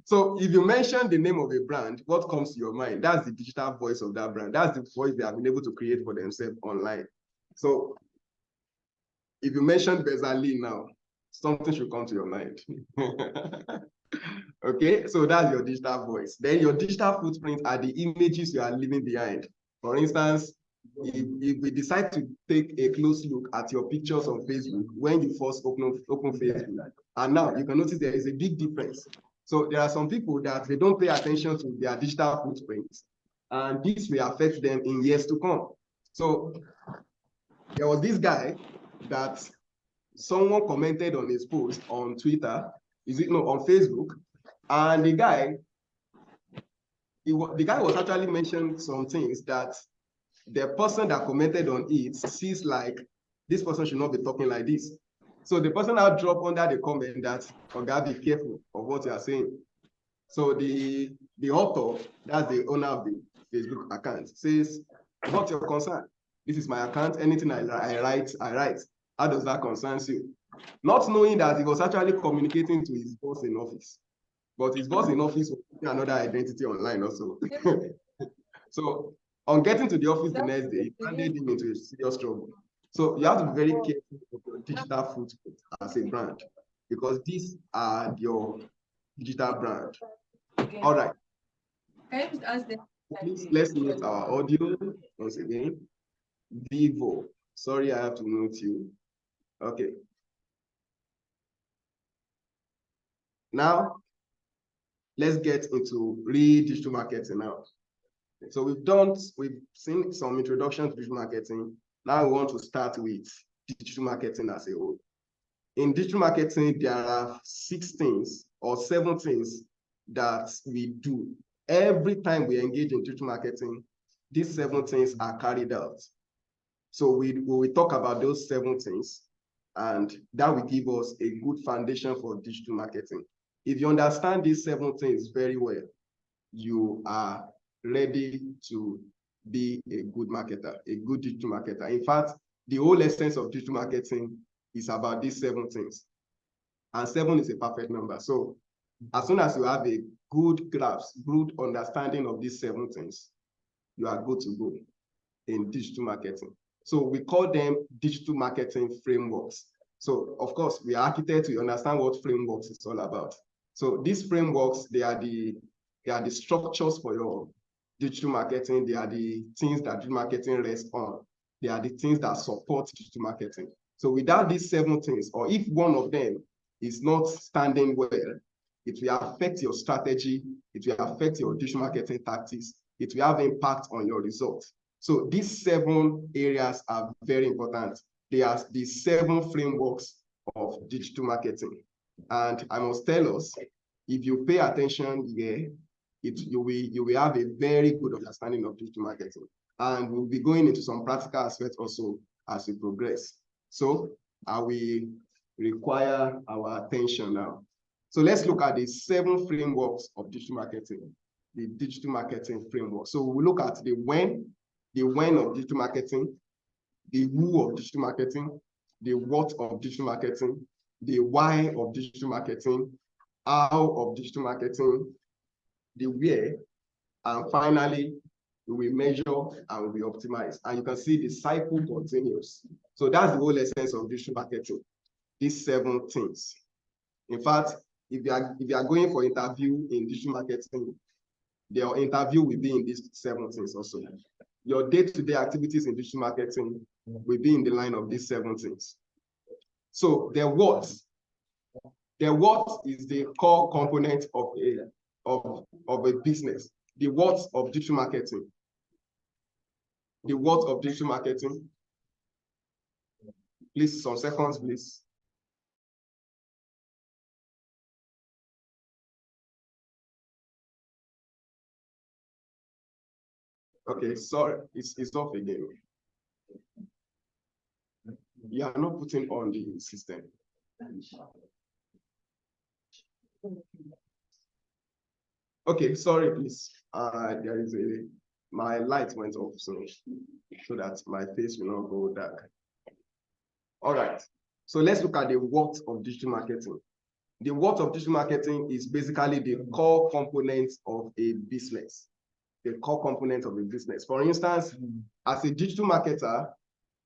So if you mention the name of a brand, what comes to your mind? That's the digital voice of that brand. That's the voice they have been able to create for themselves online. So if you mention Bezali now, something should come to your mind. Okay, so that's your digital voice. Then your digital footprint are the images you are leaving behind. For instance, if we decide to take a close look at your pictures on Facebook when you first open Facebook, and now you can notice there is a big difference. So there are some people that they don't pay attention to their digital footprints, and this will affect them in years to come. So there was this guy that someone commented on his post on Twitter, on Facebook, and the guy was actually mentioning some things that the person that commented on it sees like this person should not be talking like this. So the person now dropped under the comment that, "Oga, be careful of what you are saying." So the author, that's the owner of the Facebook account, says, "What's your concern? This is my account. Anything I write, I write. How does that concern you?" Not knowing that he was actually communicating to his boss in office. But his boss in office was another identity online also. So on getting to the office the next day, it landed him into a serious trouble. So you have to be very careful of your digital footprint as a brand, because these are your digital brand. All right. Please, let's mute our audio once again. Vivo. Sorry, I have to mute you. Okay. Now, let's get into real digital marketing now. So we've seen some introduction to digital marketing. Now we want to start with digital marketing as a whole. in digital marketing, there are 6 things or 7 things that we do. Every time we engage in digital marketing, these 7 things are carried out. So we will talk about those 7 things, and that will give us a good foundation for digital marketing. If you understand these 7 things very well, you are ready to be a good marketer, a good digital marketer. In fact, the whole essence of digital marketing is about these 7 things. And 7 is a perfect number. So as soon as you have a good grasp, good understanding of these 7 things, you are good to go in digital marketing. So we call them digital marketing frameworks. So of course, we are architects, we understand what frameworks is all about. So these frameworks, they are the structures for your digital marketing. They are the things that digital marketing rests on. They are the things that support digital marketing. So without these 7 things, or if one of them is not standing well, it will affect your strategy, it will affect your digital marketing tactics, it will have impact on your results. So these 7 areas are very important. They are the 7 frameworks of digital marketing. And I must tell us, if you pay attention here, you will have a very good understanding of digital marketing. And we'll be going into some practical aspects also as we progress. So I will require our attention now. So let's look at the 7 frameworks of digital marketing, the digital marketing framework. So we'll look at the when of digital marketing, the who of digital marketing, the what of digital marketing, the why of digital marketing, how of digital marketing, the where, and finally, we measure and we optimize. And you can see the cycle continues. So that's the whole essence of digital marketing, these 7 things. In fact, if you are going for interview in digital marketing, your interview will be in these 7 things also. Your day-to-day activities in digital marketing will be in the line of these 7 things. So the what is the core component of a business. The what of digital marketing. The what of digital marketing. Please, some seconds, please. Okay, sorry, it's off again. You are not putting on the system. Okay, sorry, please. There is my light went off, so that my face will not go dark. All right, so let's look at the what of digital marketing. The what of digital marketing is basically the core component of a business. The core component of a business. For instance, as a digital marketer,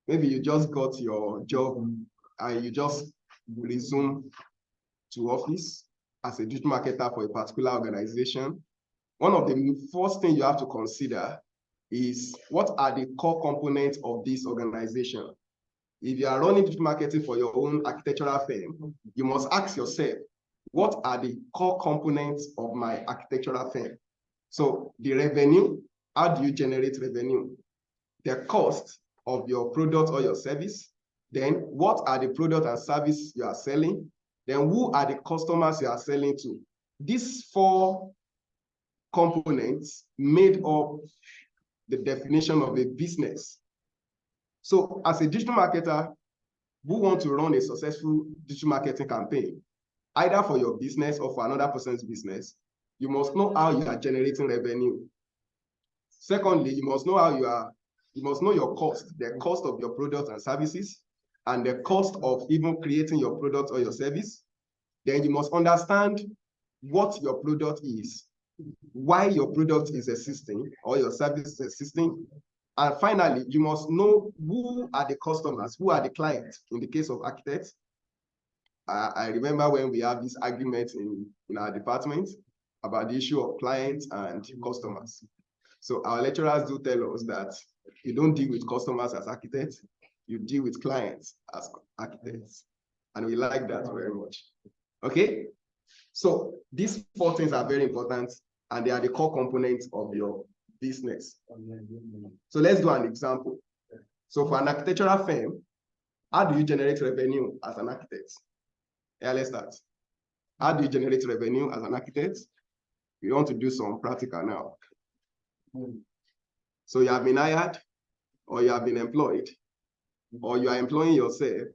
maybe you just got your job and you just resume to office as a digital marketer for a particular organization. One of the first things you have to consider is what are the core components of this organization. If you are running digital marketing for your own architectural firm, you must ask yourself, what are the core components of my architectural firm? So the revenue, how do you generate revenue? The cost of your product or your service. Then what are the product and service you are selling? Then who are the customers you are selling to? These 4 components made up the definition of a business. So as a digital marketer who want to run a successful digital marketing campaign, either for your business or for another person's business, you must know how you are generating revenue. Secondly, you must know your cost, the cost of your products and services, and the cost of even creating your product or your service. Then you must understand what your product is, why your product is existing or your service is existing. And finally, you must know who are the customers, who are the clients in the case of architects. I remember when we have this argument in our department about the issue of clients and customers. So our lecturers do tell us that you don't deal with customers as architects, you deal with clients as architects. And we like that very much. Okay? So these 4 things are very important and they are the core components of your business. So let's do an example. So for an architectural firm, how do you generate revenue as an architect? Yeah, let's start. How do you generate revenue as an architect? We want to do some practical now. So you have been hired, or you have been employed, or you are employing yourself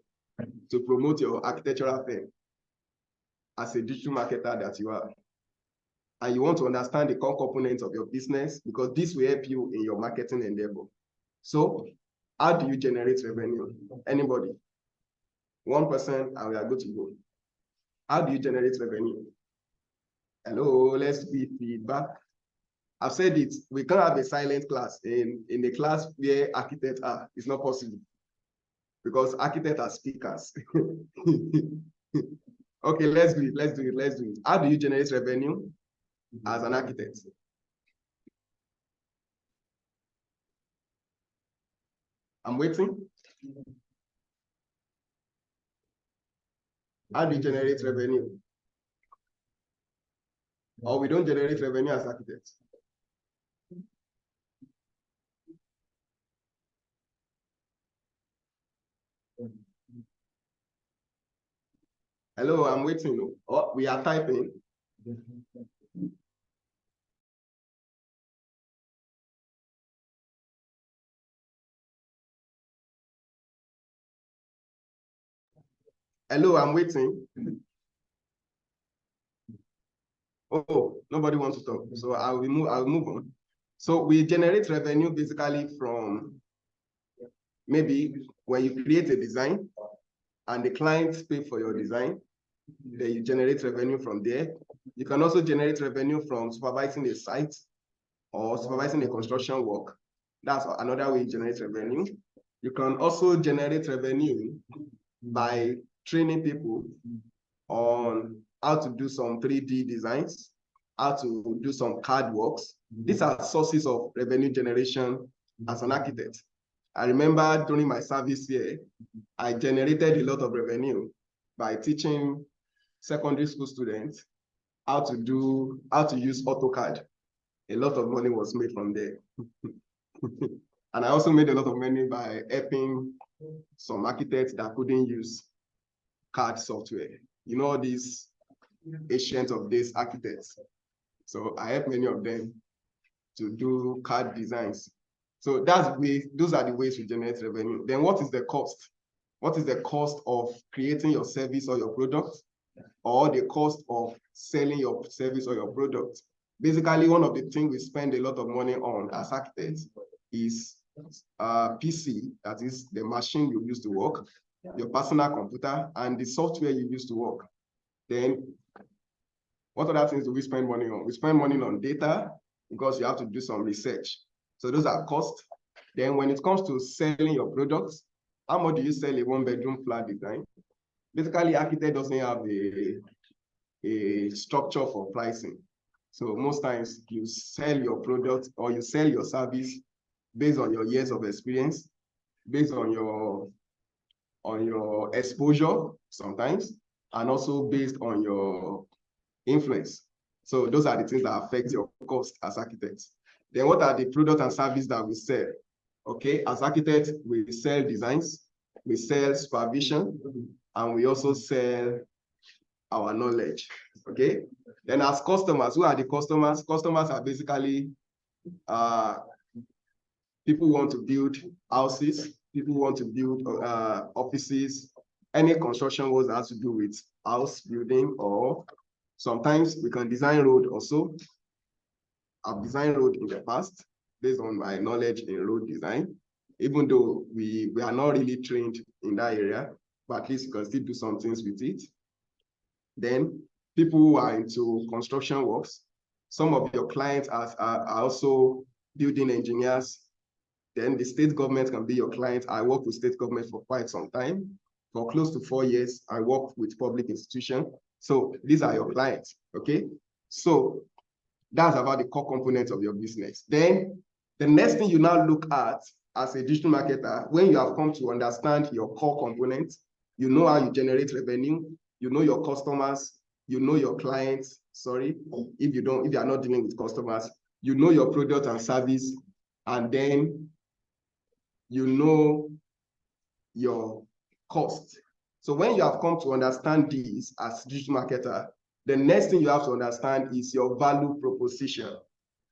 to promote your architectural firm as a digital marketer that you are. And you want to understand the core components of your business because this will help you in your marketing endeavor. So how do you generate revenue? Anybody? One person and we are good to go. How do you generate revenue? Hello, let's give feedback. I've said it, we can't have a silent class in a class where architects are. It's not possible because architects are speakers. Okay, let's do it. How do you generate revenue as an architect? I'm waiting. How do you generate revenue? Or we don't generate revenue as architects? Hello, I'm waiting. Oh, we are typing. Hello, I'm waiting. Oh, nobody wants to talk. So I'll move on. So we generate revenue basically from maybe when you create a design and the clients pay for your design, then you generate revenue from there. You can also generate revenue from supervising a site or supervising a construction work. That's another way you generate revenue. You can also generate revenue by training people on how to do some 3D designs, how to do some CAD works. These are sources of revenue generation as an architect. I remember during my service here, I generated a lot of revenue by teaching secondary school students how to use AutoCAD. A lot of money was made from there. And I also made a lot of money by helping some architects that couldn't use CAD software. You know, these ancient of days architects. So I helped many of them to do CAD designs. So those are the ways we generate revenue. Then what is the cost? What is the cost of creating your service or your product? Or the cost of selling your service or your product? Basically, one of the things we spend a lot of money on as architects is PC, that is the machine you use to work, your personal computer, and the software you use to work. Then, what other things do we spend money on? We spend money on data because you have to do some research. So those are costs. Then when it comes to selling your products, how much do you sell a one-bedroom flat design? Basically, architect doesn't have a structure for pricing. So most times you sell your product or you sell your service based on your years of experience, based on your exposure sometimes, and also based on your influence. So those are the things that affect your cost as architects. Then what are the product and service that we sell? Okay, as architects, we sell designs, we sell supervision, and we also sell our knowledge. Okay, then as customers, who are the customers? Customers are basically people who want to build houses, people who want to build offices, any construction work that has to do with house building, or sometimes we can design road also. I've designed road in the past based on my knowledge in road design, even though we are not really trained in that area, but at least you can still do some things with it. Then people who are into construction works, some of your clients are also building engineers. Then the state government can be your client. I work with state government for quite some time. For close to 4 years, I work with public institutions. So these are your clients, okay? So that's about the core components of your business. Then the next thing you now look at as a digital marketer, when you have come to understand your core components, you know how you generate revenue, you know your customers, you know your clients, sorry, if you are not dealing with customers, you know your product and service, and then you know your cost. So when you have come to understand this as digital marketer, the next thing you have to understand is your value proposition.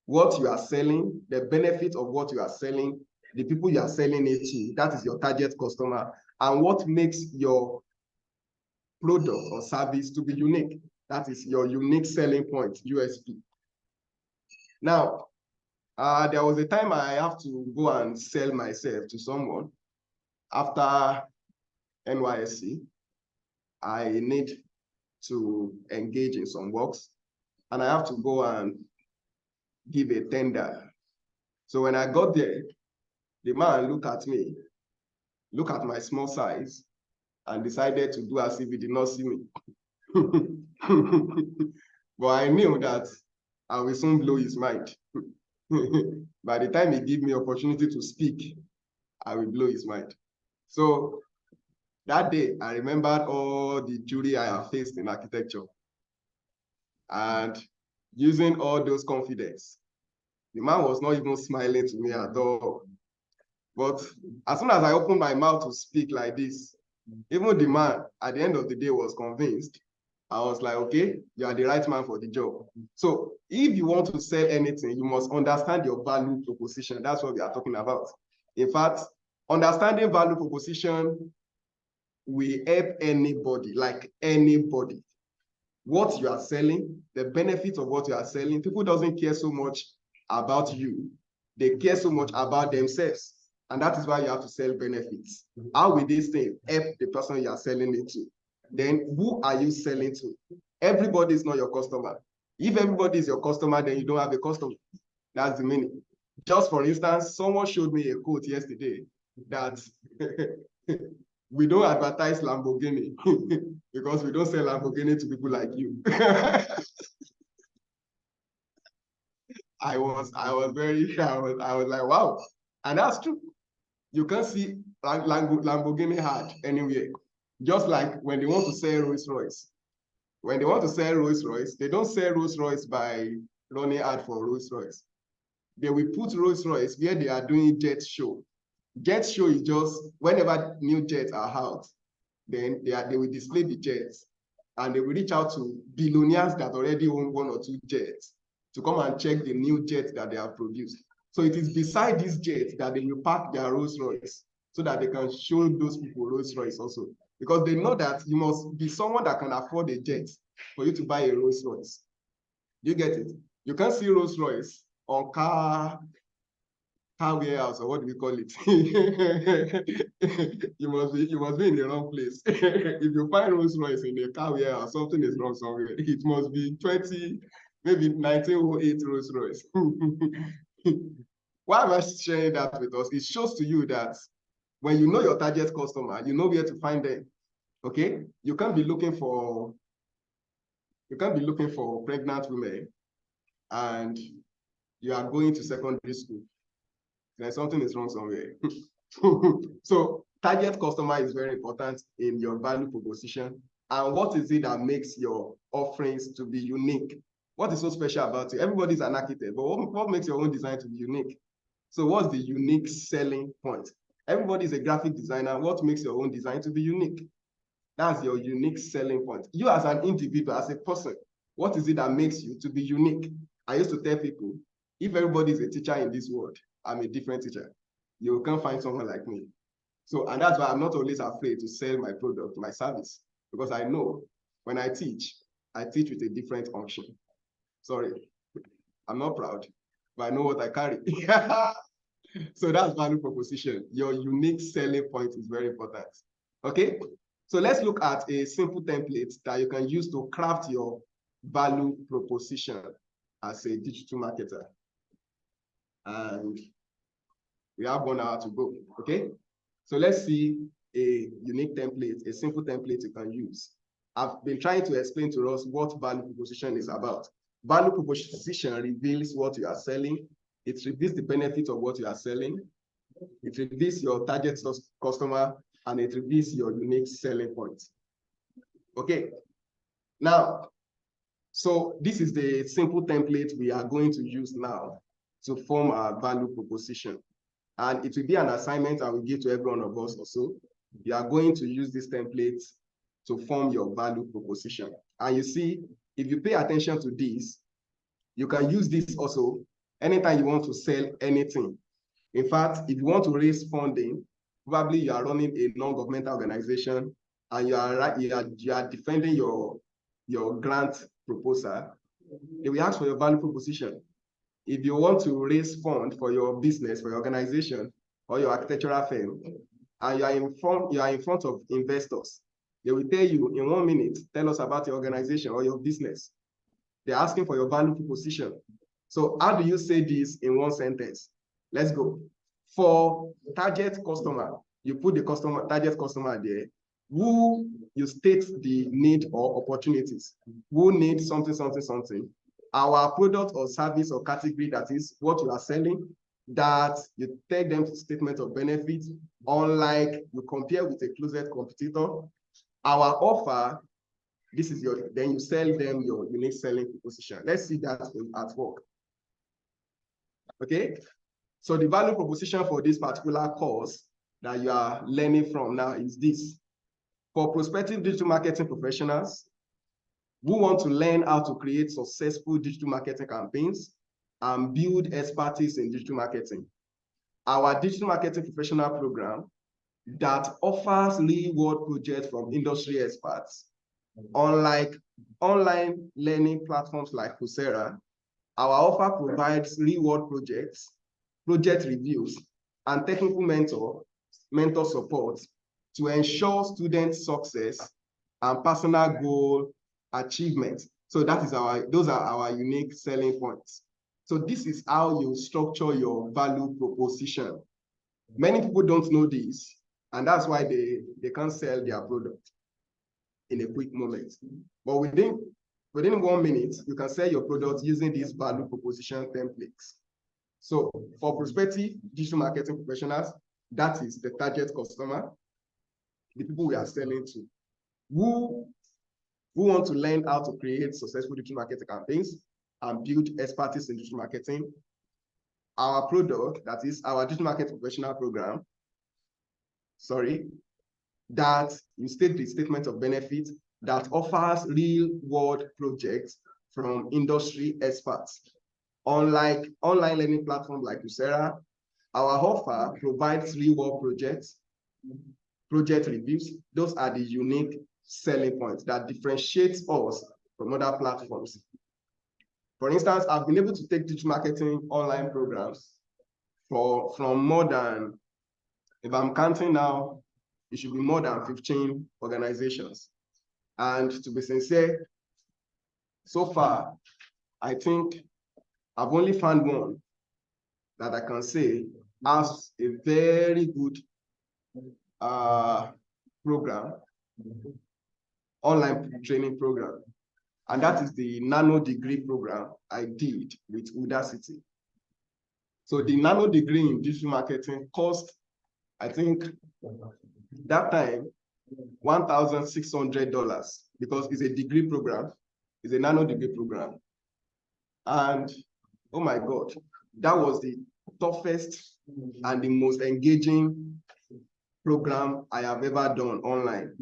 What you are selling, the benefit of what you are selling, the people you are selling it to, that is your target customer, and what makes your product or service to be unique. That is your unique selling point, USP. Now, there was a time I have to go and sell myself to someone. After NYSC, I need to engage in some works, and I have to go and give a tender. So when I got there, the man looked at me, looked at my small size, and decided to do as if he did not see me. But I knew that I will soon blow his mind. By the time he gave me opportunity to speak, I will blow his mind. So that day, I remembered all the jury I have faced in architecture. And using all those confidence, the man was not even smiling to me at all. But as soon as I opened my mouth to speak like this, even the man at the end of the day was convinced. I was like, okay, you are the right man for the job. So if you want to sell anything, you must understand your value proposition. That's what we are talking about. In fact, understanding value proposition will help anybody, like anybody. What you are selling, the benefits of what you are selling, people doesn't care so much about you. They care so much about themselves. And that is why you have to sell benefits. How will this thing help the person you are selling it to? Then who are you selling to? Everybody is not your customer. If everybody is your customer, then you don't have a customer. That's the meaning. Just for instance, someone showed me a quote yesterday that we don't advertise Lamborghini because we don't sell Lamborghini to people like you. I was like, wow. And that's true. You can't see Lamborghini ad anywhere. Just like when they want to sell Rolls Royce. When they want to sell Rolls Royce, they don't sell Rolls Royce by running ad for Rolls Royce. They will put Rolls Royce where they are doing jet show. Jet show is just whenever new jets are out, then they will display the jets, and they will reach out to billionaires that already own 1 or 2 jets to come and check the new jets that they have produced. So it is beside these jets that they will park their Rolls Royce so that they can show those people Rolls Royce also. Because they know that you must be someone that can afford a jet for you to buy a Rolls Royce. You get it? You can't see Rolls Royce on car warehouse, or what do we call it? you must be in the wrong place. If you find Rolls Royce in a car warehouse, something is wrong somewhere. It must be maybe 1908 Rolls Royce. Why am I sharing that with us? It shows to you that when you know your target customer, you know where to find them. Okay, you can't be looking for pregnant women and you are going to secondary school. Then something is wrong somewhere. So target customer is very important in your value proposition. And what is it that makes your offerings to be unique? What is so special about it? Everybody's an architect, but what makes your own design to be unique? So what's the unique selling point? Everybody's a graphic designer. What makes your own design to be unique? That's your unique selling point. You as an individual, as a person, what is it that makes you to be unique? I used to tell people, if everybody is a teacher in this world, I'm a different teacher. You can't find someone like me. So, and that's why I'm not always afraid to sell my product, my service, because I know when I teach with a different unction. Sorry, I'm not proud, but I know what I carry. So that's value proposition. Your unique selling point is very important. Okay, so let's look at a simple template that you can use to craft your value proposition as a digital marketer. And we have 1 hour to go, okay? So let's see a unique template, a simple template you can use. I've been trying to explain to us what value proposition is about. Value proposition reveals what you are selling. It reveals the benefit of what you are selling. It reveals your target customer, and it reveals your unique selling point. Okay, now, so this is the simple template we are going to use now to form our value proposition. And it will be an assignment I will give to every one of us also. You are going to use this template to form your value proposition. And you see, if you pay attention to this, you can use this also anytime you want to sell anything. In fact, if you want to raise funding, probably you are running a non-governmental organization and you are defending your grant proposal, they will ask for your value proposition. If you want to raise funds for your business, for your organization, or your architectural firm, and you are in front of investors, they will tell you in 1 minute, tell us about your organization or your business. They're asking for your value proposition. So how do you say this in 1 sentence? Let's go. For target customer, you put the target customer there, who you state the need or opportunities, who needs something, something, something. Our product or service or category, that is what you are selling, that you take them to statement of benefit, unlike you compare with a closest competitor. Our offer, this is then you sell them your unique selling proposition. Let's see that at work. Okay, so the value proposition for this particular course that you are learning from now is this. For prospective digital marketing professionals who want to learn how to create successful digital marketing campaigns and build expertise in digital marketing, our digital marketing professional program that offers real-world projects from industry experts, unlike online learning platforms like Coursera, our offer provides real-world projects, project reviews, and technical mentor support to ensure student success and personal goal achievement. So those are our unique selling points. So this is how you structure your value proposition. Many people don't know this, and that's why they can't sell their product in a quick moment. But within 1 minute, you can sell your product using these value proposition templates. So for prospective digital marketing professionals, that is the target customer, the people we are selling to, who want to learn how to create successful digital marketing campaigns and build expertise in digital marketing. Our product, that is our digital marketing professional program, that you state the statement of benefit that offers real-world projects from industry experts. Unlike online learning platforms like Coursera, our offer provides real-world projects, project reviews. Those are the unique selling points that differentiates us from other platforms. For instance, I've been able to take digital marketing online programs from more than, if I'm counting now, it should be more than 15 organizations. And to be sincere, so far, I think I've only found one that I can say has a very good program, online training program. And that is the nano degree program I did with Udacity. So the nano degree in digital marketing cost, I think, that time, $1,600 because it's a degree program, it's a nano degree program. And oh my God, that was the toughest and the most engaging program I have ever done online.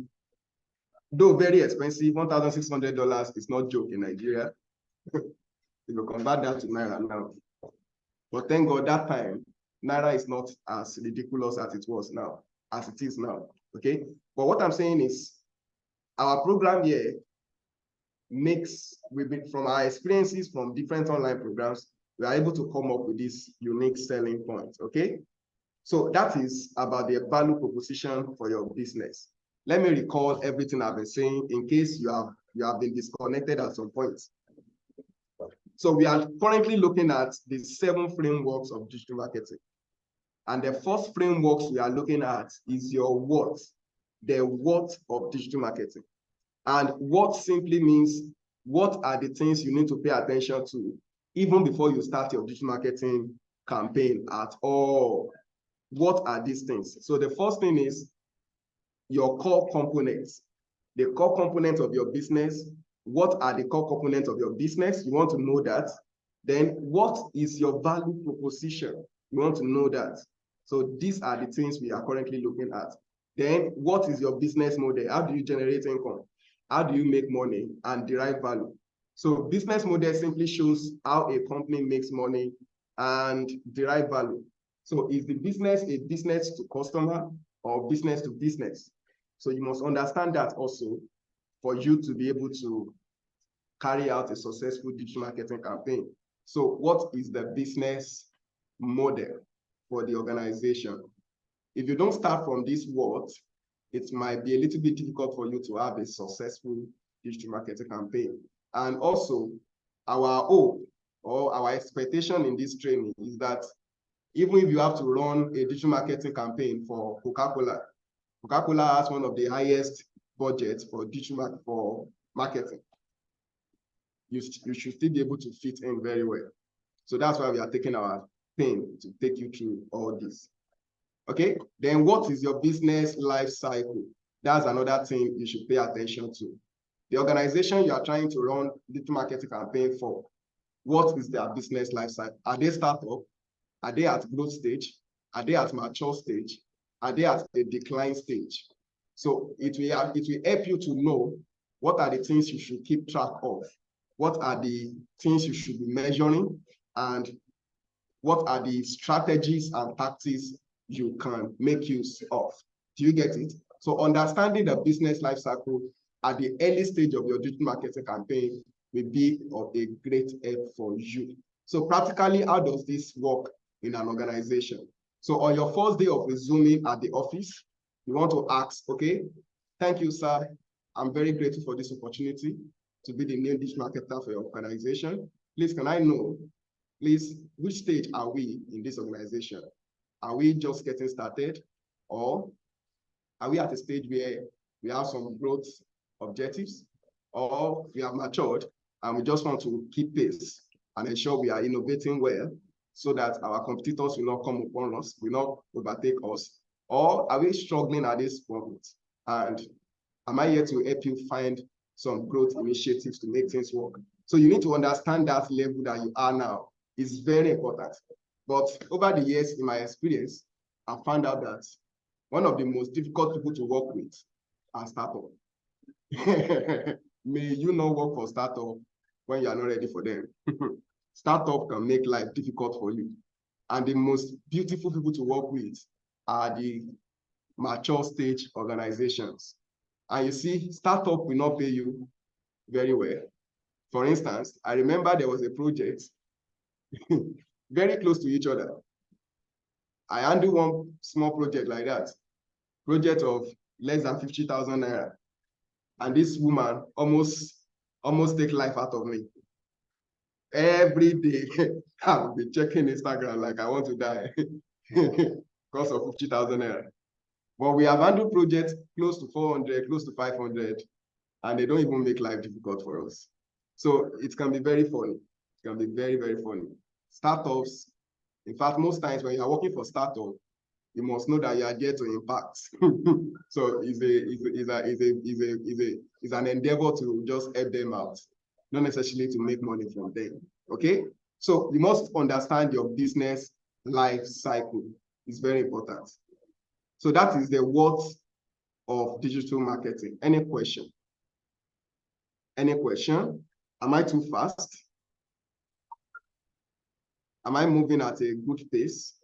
Though very expensive, $1,600 is not a joke in Nigeria. If you convert that to Naira now. But thank God that time, Naira is not as ridiculous as it was now, as it is now, okay? But what I'm saying is, our program here from our experiences from different online programs, we are able to come up with this unique selling point, okay? So that is about the value proposition for your business. Let me recall everything I've been saying in case you have been disconnected at some point. So we are currently looking at the 7 frameworks of digital marketing. And the first frameworks we are looking at is your what, the what of digital marketing. And what simply means, what are the things you need to pay attention to even before you start your digital marketing campaign at all? What are these things? So the first thing is your core components, the core components of your business. What are the core components of your business? You want to know that. Then what is your value proposition? You want to know that. So these are the things we are currently looking at. Then what is your business model? How do you generate income? How do you make money and derive value? So business model simply shows how a company makes money and derive value. So is the business a business to customer or business to business? So you must understand that also for you to be able to carry out a successful digital marketing campaign. So what is the business model for the organization? If you don't start from this word, it might be a little bit difficult for you to have a successful digital marketing campaign. And also, our hope or our expectation in this training is that even if you have to run a digital marketing campaign for Coca-Cola, Coca-Cola has one of the highest budgets for digital marketing. You should still be able to fit in very well. So that's why we are taking our pain to take you through all this. Okay, then what is your business life cycle? That's another thing you should pay attention to. The organization you are trying to run digital marketing campaign for, what is their business life cycle? Are they startup? Are they at growth stage? Are they at mature stage? Are they at a decline stage? So it will help you to know what are the things you should keep track of, what are the things you should be measuring, and what are the strategies and tactics you can make use of. Do you get it? So understanding the business life cycle at the early stage of your digital marketing campaign will be of a great help for you. So practically, how does this work in an organization? So on your first day of resuming at the office, you want to ask, okay, thank you, sir. I'm very grateful for this opportunity to be the new digital marketer for your organization. Please, can I know, please, which stage are we in this organization? Are we just getting started, or are we at a stage where we have some growth objectives, or we have matured and we just want to keep pace and ensure we are innovating well so that our competitors will not come upon us, will not overtake us? Or are we struggling at this point? And am I here to help you find some growth initiatives to make things work? So you need to understand that level that you are now. It's very important. But over the years, in my experience, I found out that one of the most difficult people to work with are startups. May you not work for startup when you are not ready for them. Startup can make life difficult for you. And the most beautiful people to work with are the mature stage organizations. And you see, startup will not pay you very well. For instance, I remember there was a project very close to each other. I handled one small project like that, project of less than 50,000 naira. And this woman almost take life out of me. Every day, I'll be checking Instagram like I want to die because of 50,000 naira. But we have handled projects close to 400, close to 500, and they don't even make life difficult for us. So it can be very funny. It can be very, very funny. Startups, in fact, most times when you are working for startup, you must know that you are there to impact. So it's an endeavor to just help them out, not necessarily to make money from them. Okay? So you must understand your business life cycle. It's very important. So that is the what of digital marketing. Any question? Any question? Am I too fast? Am I moving at a good pace?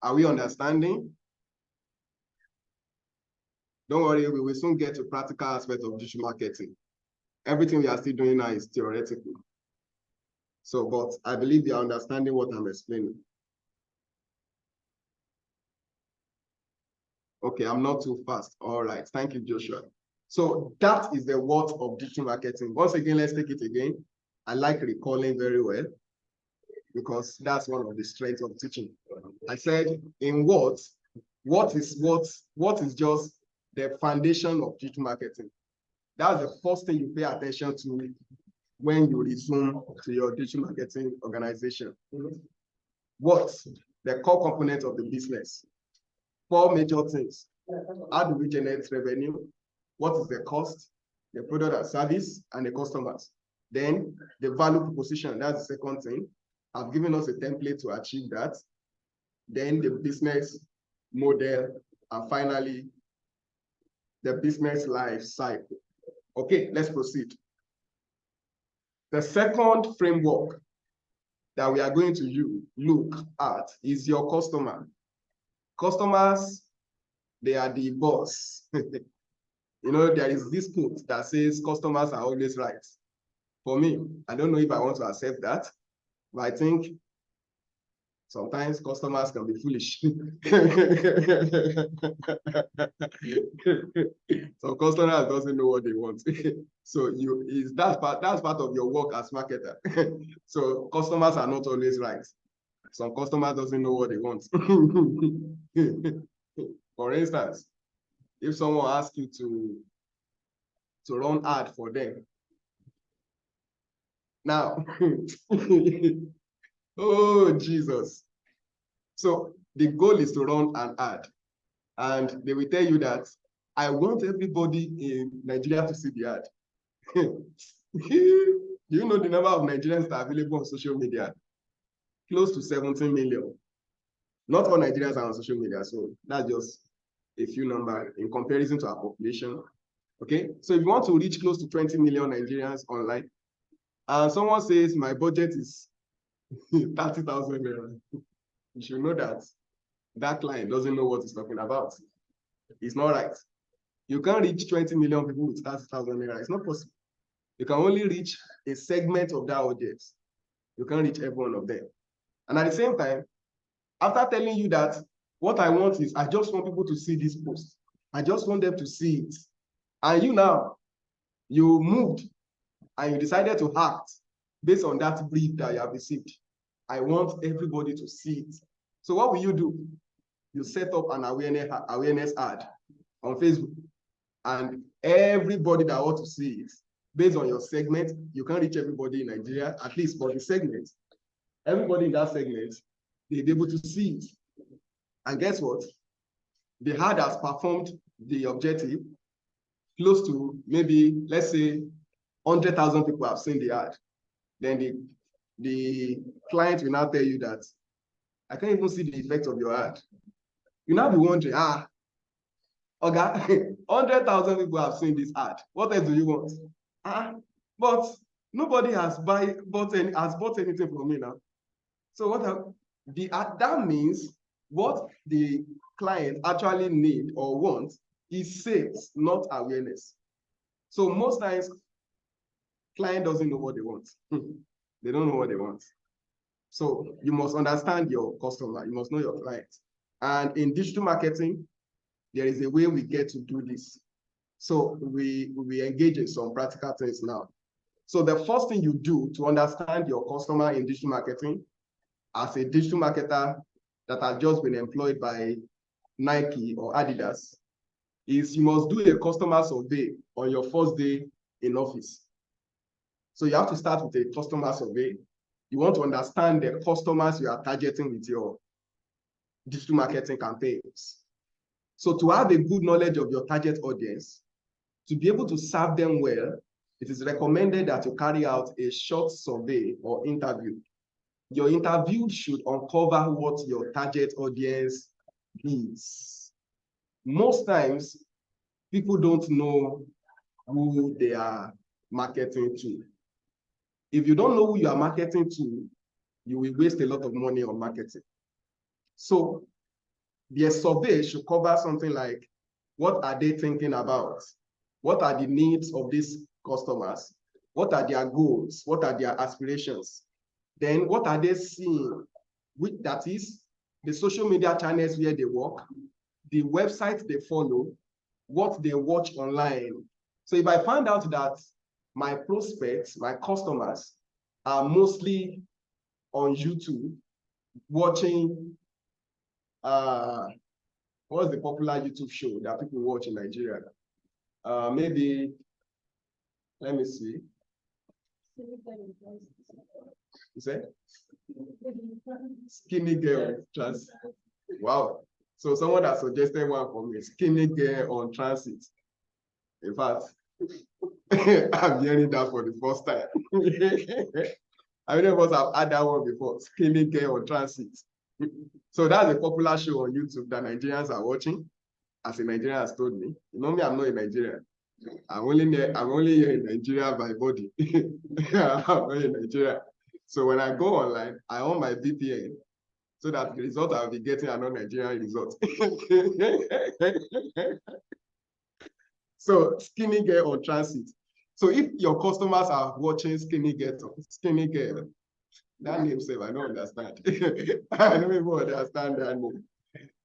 Are we understanding? Don't worry, we will soon get to practical aspect of digital marketing. Everything we are still doing now is theoretical. So, but I believe you are understanding what I'm explaining. Okay, I'm not too fast. All right, thank you, Joshua. So that is the what of digital marketing. Once again, let's take it again. I like recalling very well because that's one of the strengths of teaching. I said in what is just the foundation of digital marketing. That's the first thing you pay attention to when you resume to your digital marketing organization. What? The core component of the business. 4 major things. How do we generate revenue? What is the cost, the product and service, and the customers? Then the value proposition, that's the second thing. I've given us a template to achieve that. Then the business model, and finally, the business life cycle. Okay, let's proceed. The second framework that we are going to look at is your customer. Customers, they are the boss. You know, there is this quote that says customers are always right. For me, I don't know if I want to accept that, but I think sometimes customers can be foolish. Some customers doesn't know what they want. So that's part of your work as marketer. So customers are not always right. Some customers doesn't know what they want. For instance, if someone asks you to run ad for them. Now, oh Jesus. So the goal is to run an ad, and they will tell you that I want everybody in Nigeria to see the ad. Do you know the number of Nigerians that are available on social media? Close to 17 million. Not all Nigerians are on social media, so that's just a few numbers in comparison to our population. Okay, so if you want to reach close to 20 million Nigerians online, and someone says my budget is 30,000 naira, you should know that that client doesn't know what he's talking about. It's not right. You can't reach 20 million people with 30,000 naira. It's not possible. You can only reach a segment of that audience. You can't reach every one of them. And at the same time, after telling you that what I want is, I just want people to see this post. I just want them to see it. And you now, you moved and you decided to act based on that brief that you have received. I want everybody to see it. So what will you do? You set up an awareness ad on Facebook, and everybody that wants to see it, based on your segment, you can reach everybody in Nigeria, at least for the segment. Everybody in that segment, they'll be able to see it. And guess what? The ad has performed the objective. Close to maybe, let's say, 100,000 people have seen the ad. Then the client will now tell you that, I can't even see the effect of your ad. You now be wondering, okay, 100,000 people have seen this ad. What else do you want? But nobody has bought anything from me now. So that means what the client actually need or want is sales, not awareness. So most times, client doesn't know what they want. They don't know what they want. So you must understand your customer. You must know your client. And in digital marketing, there is a way we get to do this. So we engage in some practical things now. So the first thing you do to understand your customer in digital marketing, as a digital marketer that has just been employed by Nike or Adidas, is you must do a customer survey on your first day in office. So you have to start with a customer survey. You want to understand the customers you are targeting with your digital marketing campaigns. So to have a good knowledge of your target audience, to be able to serve them well, it is recommended that you carry out a short survey or interview. Your interview should uncover what your target audience is. Most times, people don't know who they are marketing to. If you don't know who you are marketing to, you will waste a lot of money on marketing. So their survey should cover something like, what are they thinking about? What are the needs of these customers? What are their goals? What are their aspirations? Then what are they seeing? That is the social media channels where they work, the website they follow, what they watch online. So if I find out that my prospects, my customers are mostly on YouTube watching, what's the popular YouTube show that people watch in Nigeria? Maybe, let me see. You said? Skinny Girl Transit. Wow. So someone that suggested one for me, Skinny Girl on Transit. In fact, I'm hearing that for the first time. I many of us have had that one before, Skinny Girl on Transit. So that's a popular show on YouTube that Nigerians are watching. As a Nigerian has told me, you know me, I'm not a Nigerian. I'm only here in Nigeria by body. I'm not in Nigeria. So when I go online, I own my VPN so that the result I'll be getting are not Nigerian results. So skinny girl on transit. So if your customers are watching skinny girl, that name save, I don't understand. I don't even understand that name.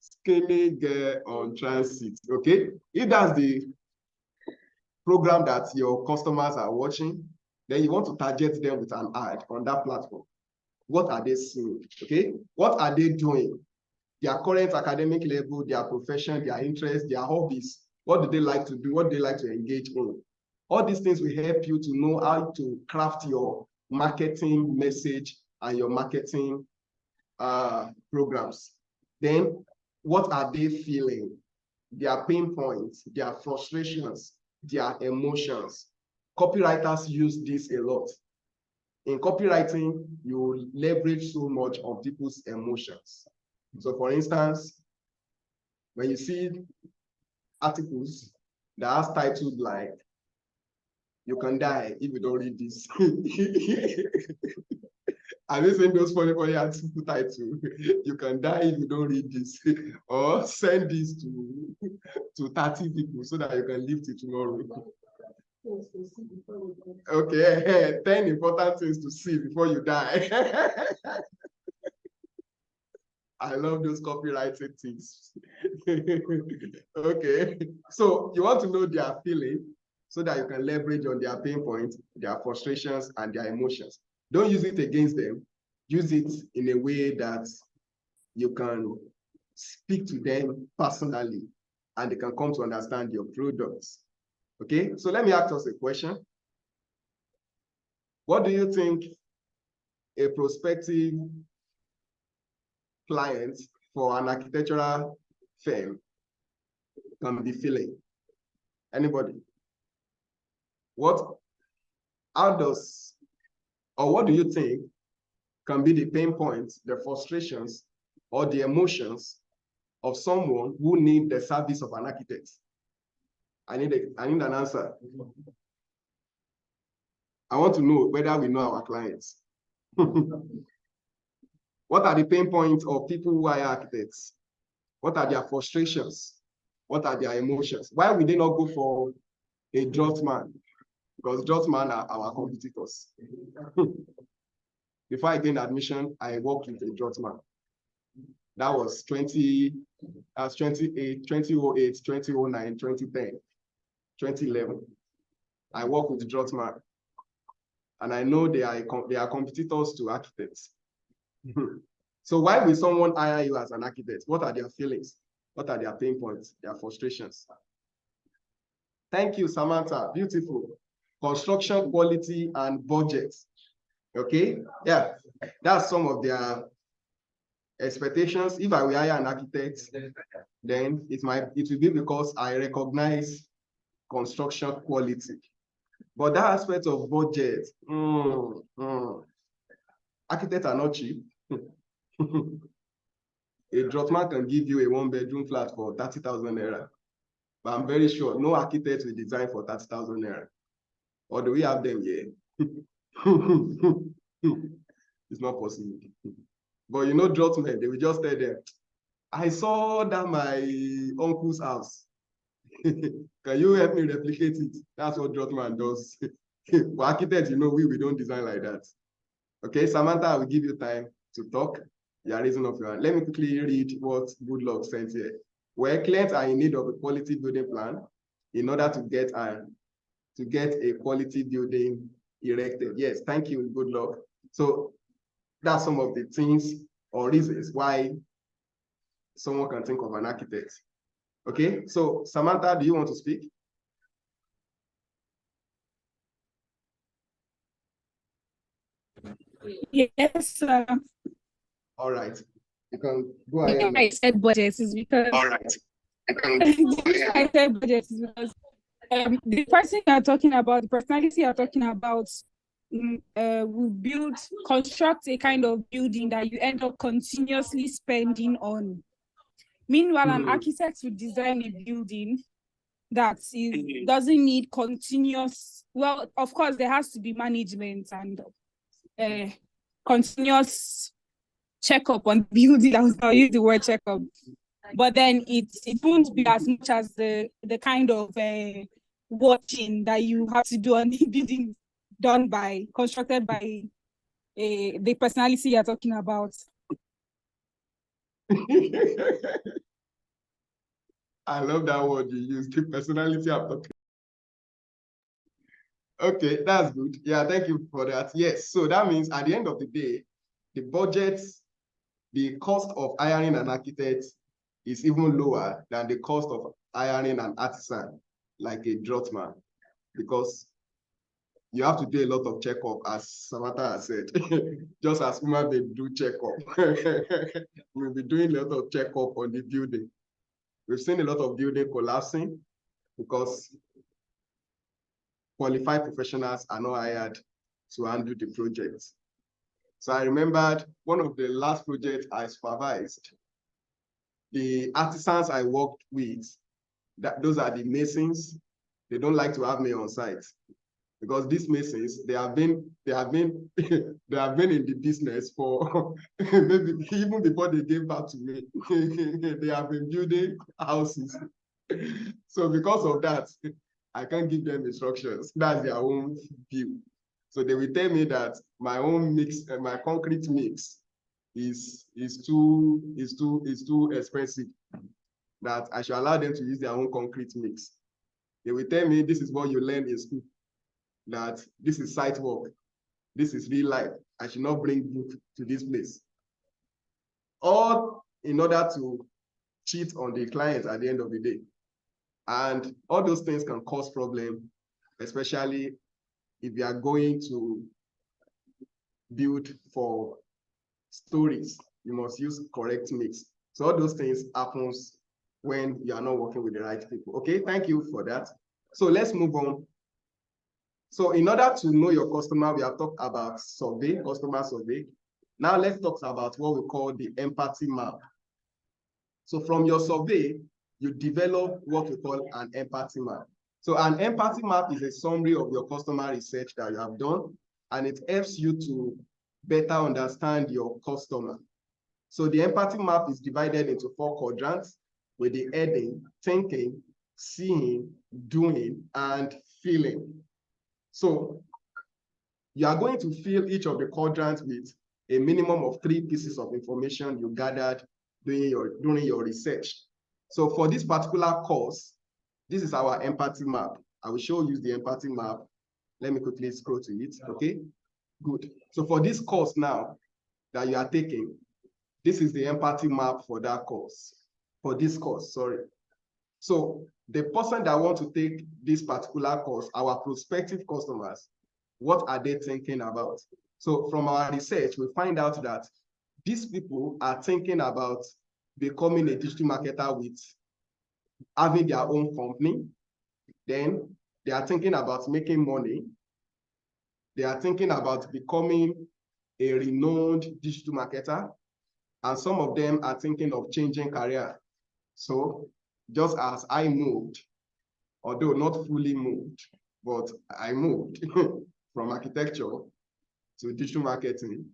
Skinny girl on transit. Okay, if that's the program that your customers are watching, then you want to target them with an ad on that platform. What are they seeing? Okay, what are they doing? Their current academic level, their profession, their interests, their hobbies. What do they like to do? What do they like to engage in? All these things will help you to know how to craft your marketing message and your marketing programs. Then, what are they feeling? Their pain points, their frustrations, their emotions. Copywriters use this a lot. In copywriting, you leverage so much on people's emotions. So for instance, when you see articles that has titles like, "You can die if you don't read this." Have you seen those funny article titles? "You can die if you don't read this," or "Send this to 30 people so that you can live till tomorrow." Okay, 10 important things to see before you die. I love those copywriting things. Okay, so you want to know their feeling so that you can leverage on their pain points, their frustrations, and their emotions. Don't use it against them. Use it in a way that you can speak to them personally and they can come to understand your products. Okay, so let me ask us a question. What do you think a prospective client for an architectural firm can be feeling? Anybody? What do you think can be the pain points, the frustrations, or the emotions of someone who needs the service of an architect? I need an answer. I want to know whether we know our clients. What are the pain points of people who are architects? What are their frustrations? What are their emotions? Why would they not go for a draftsman? Because draftsmen are our competitors. Before I gained admission, I worked with a draftsman. That was 2008, 2009, 2010, 2011. I work with the draftsman. And I know they are competitors to architects. So why will someone hire you as an architect? What are their feelings? What are their pain points, their frustrations? Thank you, Samantha. Beautiful. Construction quality and budget. Okay, yeah, that's some of their expectations. If I will hire an architect, then it will be because I recognize construction quality. But that aspect of budget, architects are not cheap. A draftsman can give you a 1-bedroom flat for 30,000 naira. But I'm very sure no architect will design for 30,000 naira. Or do we have them here? It's not possible. But you know, draftsmen, they will just tell them, "I saw that my uncle's house. Can you help me replicate it?" That's what draftsman does. For architects, you know, we don't design like that. Okay, Samantha, I will give you time to talk. You are raising up your hand. Let me quickly read what Good Luck sent here. Where clients are in need of a quality building plan in order to get a quality building erected. Yes, thank you, Good Luck. So that's some of the things or reasons why someone can think of an architect. Okay, so Samantha, do you want to speak? Yes, sir. All right, you can go ahead. Yeah, I said budget is because. All right. I said budget is because the person you're talking about, the personality you're talking about, construct a kind of building that you end up continuously spending on. Meanwhile, an architect will design a building that doesn't need continuous, well, of course, there has to be management and continuous checkup on building. I'll use the word checkup. But then it won't be as much as the kind of watching that you have to do on the building constructed by the personality you're talking about. I love that word you used, the personality I'm talking. Okay, that's good. Yeah, thank you for that. Yes, so that means at the end of the day, the budget, the cost of hiring an architect is even lower than the cost of hiring an artisan, like a draughtsman, because you have to do a lot of checkup, as Samantha has said, just as human beings do checkup. We'll be doing a lot of checkup on the building. We've seen a lot of building collapsing because qualified professionals are not hired to handle the projects. So I remembered one of the last projects I supervised, the artisans I worked with, those are the masons. They don't like to have me on site because these masons, they have been in the business for maybe even before they gave back to me. They have been building houses. So because of that, I can't give them instructions. That's their own view. So they will tell me that my own mix, my concrete mix is too expensive, that I should allow them to use their own concrete mix. They will tell me this is what you learn in school, that this is site work, this is real life. I should not bring book to this place. All in order to cheat on the client at the end of the day. And all those things can cause problems, especially if you are going to build for stories. You must use correct mix. So all those things happens when you are not working with the right people. Okay, thank you for that. So let's move on. So in order to know your customer, we have talked about survey, customer survey. Now let's talk about what we call the empathy map. So from your survey, you develop what we call an empathy map. So an empathy map is a summary of your customer research that you have done, and it helps you to better understand your customer. So the empathy map is divided into 4 quadrants with the heading, thinking, seeing, doing, and feeling. So you are going to fill each of the quadrants with a minimum of 3 pieces of information you gathered during your research. So for this particular course, this is our empathy map. I will show you the empathy map. Let me quickly scroll to it, okay? Good. So for this course now that you are taking, this is the empathy map for that course, for this course, sorry. So the person that wants to take this particular course, our prospective customers, what are they thinking about? So from our research, we find out that these people are thinking about becoming a digital marketer with having their own company. Then they are thinking about making money. They are thinking about becoming a renowned digital marketer. And some of them are thinking of changing career. So just as I moved, although not fully moved, but I moved from architecture to digital marketing.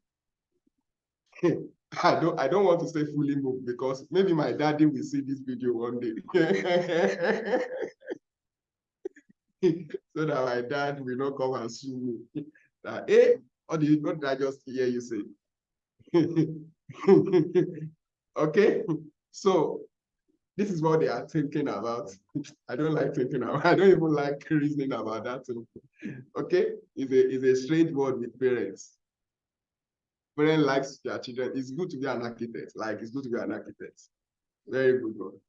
I don't want to say fully moved because maybe my daddy will see this video one day. So that my dad will not come and sue me. That, what did I just hear you say? Okay, so this is what they are thinking about. I don't like thinking about, I don't even like reasoning about that too. Okay, it's a strange word with parents. Parents like their children. It's good to be an architect. Like, it's good to be an architect. Very good one.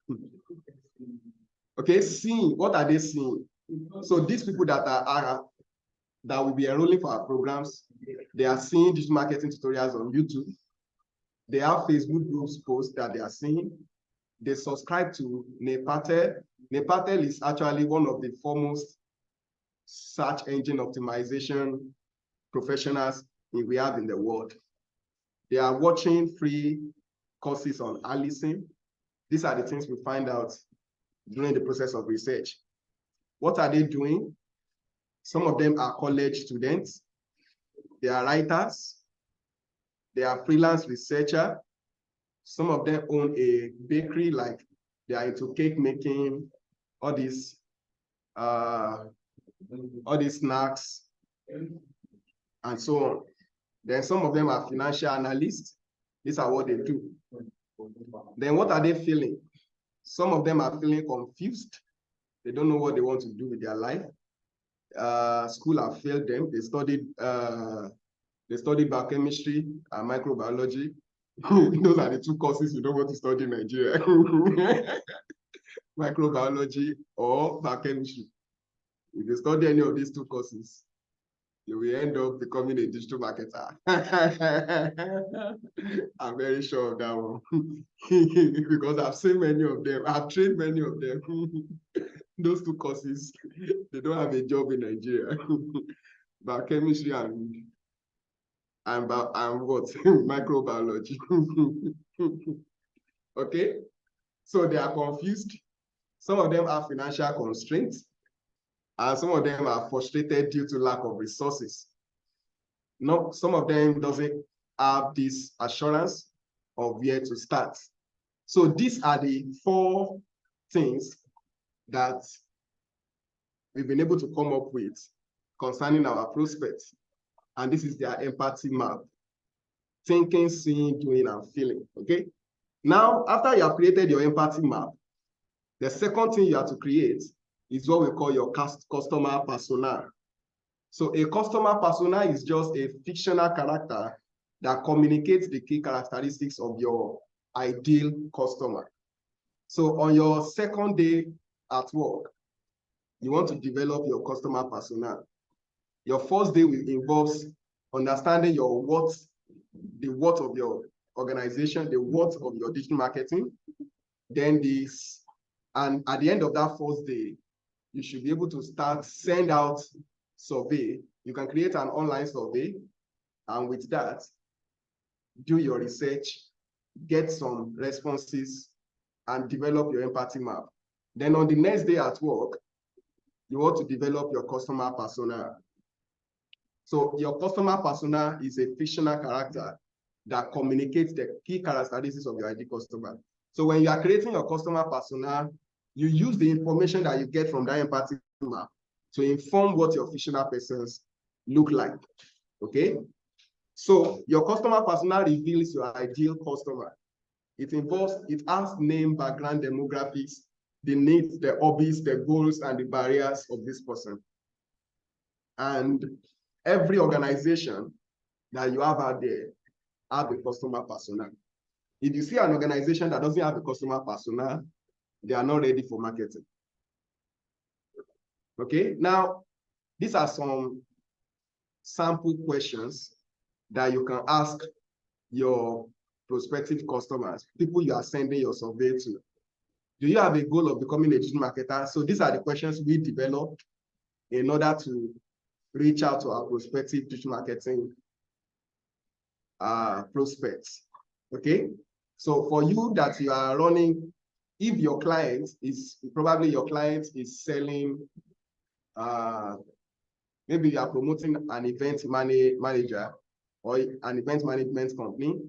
Okay, seeing, what are they seeing? So these people that that will be enrolling for our programs, they are seeing digital marketing tutorials on YouTube. They have Facebook groups posts that they are seeing. They subscribe to Nepatel. Nepatel is actually one of the foremost search engine optimization professionals we have in the world. They are watching free courses on Allison. These are the things we find out during the process of research. What are they doing? Some of them are college students. They are writers. They are freelance researchers. Some of them own a bakery, like they are into cake making, all these snacks, and so on. Then some of them are financial analysts. These are what they do. Then what are they feeling? Some of them are feeling confused. They don't know what they want to do with their life. School have failed them. They studied biochemistry and microbiology. Those are the two courses you don't want to study in Nigeria. Microbiology or biochemistry. If you study any of these two courses, you will end up becoming a digital marketer. I'm very sure of that one. Because I've seen many of them. I've trained many of them. Those two courses, they don't have a job in Nigeria. Biochemistry and what? Microbiology. Okay, so they are confused. Some of them have financial constraints, and some of them are frustrated due to lack of resources. No, some of them doesn't have this assurance of where to start. So these are the 4 things that we've been able to come up with concerning our prospects. And this is their empathy map: thinking, seeing, doing, and feeling. Okay. Now, after you have created your empathy map, the second thing you have to create is what we call your customer persona. So a customer persona is just a fictional character that communicates the key characteristics of your ideal customer. So on your second day at work, you want to develop your customer persona. Your first day will involve understanding your what, the what of your organization, the what of your digital marketing. Then and at the end of that first day, you should be able to send out survey. You can create an online survey, and with that, do your research, get some responses, and develop your empathy map. Then on the next day at work, you want to develop your customer persona. So your customer persona is a fictional character that communicates the key characteristics of your ideal customer. So when you are creating your customer persona, you use the information that you get from that empathy map to inform what your fictional persons look like. Okay? So your customer persona reveals your ideal customer. It has name, background, demographics, the needs, the hobbies, the goals, and the barriers of this person. And every organization that you have out there have a customer persona. If you see an organization that doesn't have a customer persona, they are not ready for marketing. Okay, now these are some sample questions that you can ask your prospective customers, people you are sending your survey to. Do you have a goal of becoming a digital marketer? So these are the questions we developed in order to reach out to our prospective digital marketing prospects. Okay, so for you that you are running, if your client is selling, maybe you are promoting an event manager or an event management company,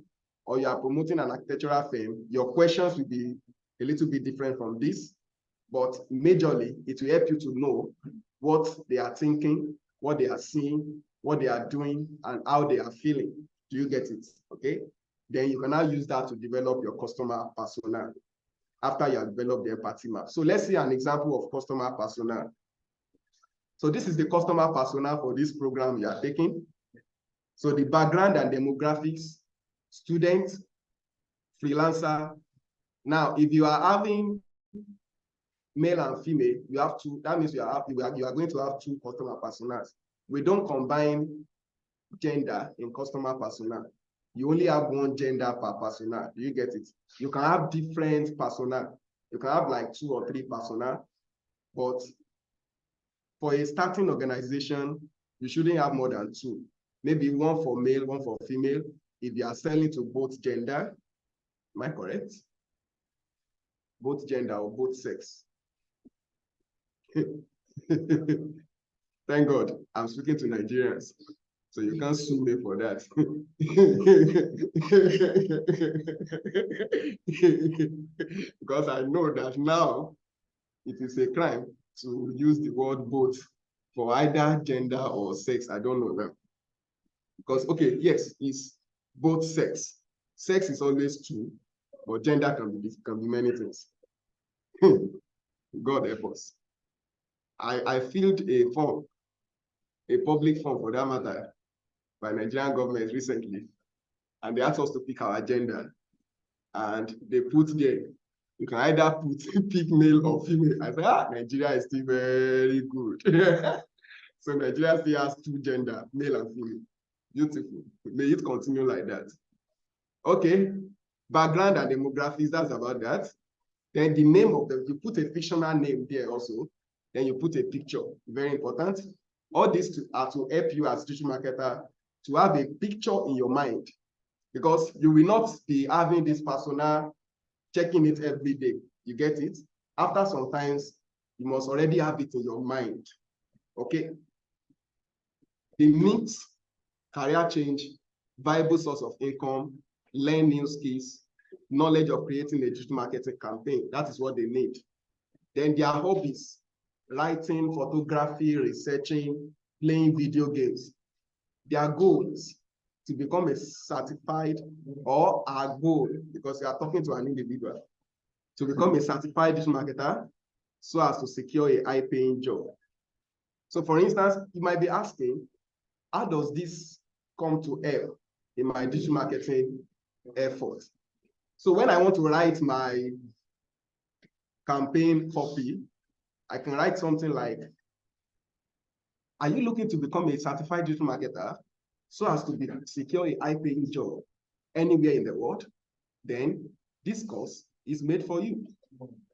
or you are promoting an architectural firm, your questions will be a little bit different from this, but majorly it will help you to know what they are thinking, what they are seeing, what they are doing, and how they are feeling. Do you get it? Okay. Then you can now use that to develop your customer persona after you have developed the empathy map. So let's see an example of customer persona. So this is the customer persona for this program you are taking. So the background and demographics: student, freelancer. Now, if you are having male and female, you have two. That means you are going to have 2 customer personas. We don't combine gender in customer persona. You only have 1 gender per persona. Do you get it? You can have different persona. You can have like 2 or 3 persona, but for a starting organization, you shouldn't have more than 2. maybe one for male, one for female. If you are selling to both gender, am I correct? Both gender or both sex. Thank God, I'm speaking to Nigerians, so you can't sue me for that. Because I know that now it is a crime to use the word both for either gender or sex. I don't know now. Because, okay, yes, it's both sex. Sex is always two, but gender can be many things. God help us. I filled a form, a public form for that matter, by Nigerian government recently, and they asked us to pick our gender, and they put there, you can either pick male or female. I said, Nigeria is still very good. So Nigeria still has two gender, male and female. Beautiful. May it continue like that. Okay, background and demographics, that's about that. Then the name of them, you put a fictional name there also. Then you put a picture, very important. All these are to help you as digital marketer to have a picture in your mind, because you will not be having this persona checking it every day. You get it? After some times, you must already have it in your mind. Okay? The needs, career change, viable source of income, learn new skills, knowledge of creating a digital marketing campaign. That is what they need. Then their hobbies, writing, photography, researching, playing video games. Their goals, to become a certified, or our goal, because you are talking to an individual, to become a certified digital marketer so as to secure a high-paying job. So for instance, you might be asking, how does this come to help in my digital marketing effort? So when I want to write my campaign copy, I can write something like, are you looking to become a certified digital marketer so as to secure a high-paying job anywhere in the world? Then this course is made for you.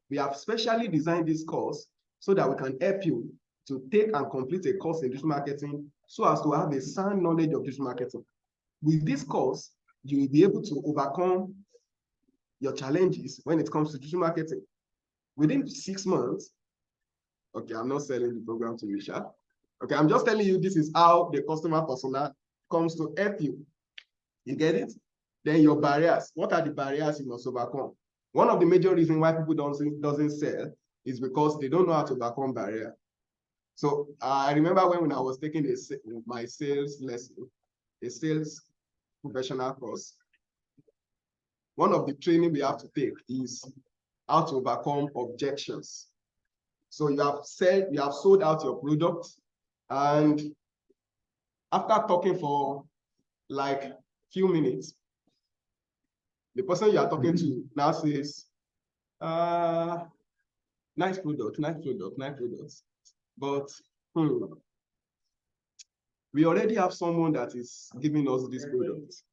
We have specially designed this course so that we can help you to take and complete a course in digital marketing so as to have a sound knowledge of digital marketing. With this course, you will be able to overcome your challenges when it comes to digital marketing. Within 6 months, okay, I'm not selling the program to you, Sha. Okay, I'm just telling you this is how the customer persona comes to help you. You get it? Then your barriers. What are the barriers you must overcome? One of the major reasons why people doesn't sell is because they don't know how to overcome barrier. So I remember when I was taking my sales lesson, a sales professional course, one of the training we have to take is how to overcome objections. So you have sold out your product, and after talking for like few minutes, the person you are talking to now says, nice product, nice product, nice product. But we already have someone that is giving us this product.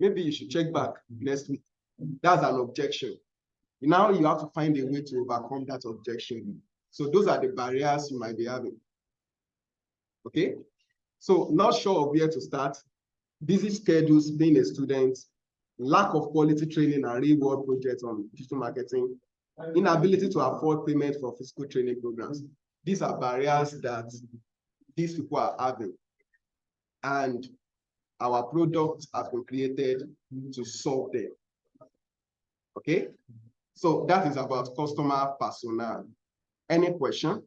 Maybe you should check back next week. That's an objection. Now you have to find a way to overcome that objection. So those are the barriers you might be having. Okay? So not sure of where to start. Busy schedules, being a student, lack of quality training and real-world projects on digital marketing, inability to afford payment for physical training programs. These are barriers that these people are having. And our product has been created to solve them. Okay? So that is about customer persona. Any question?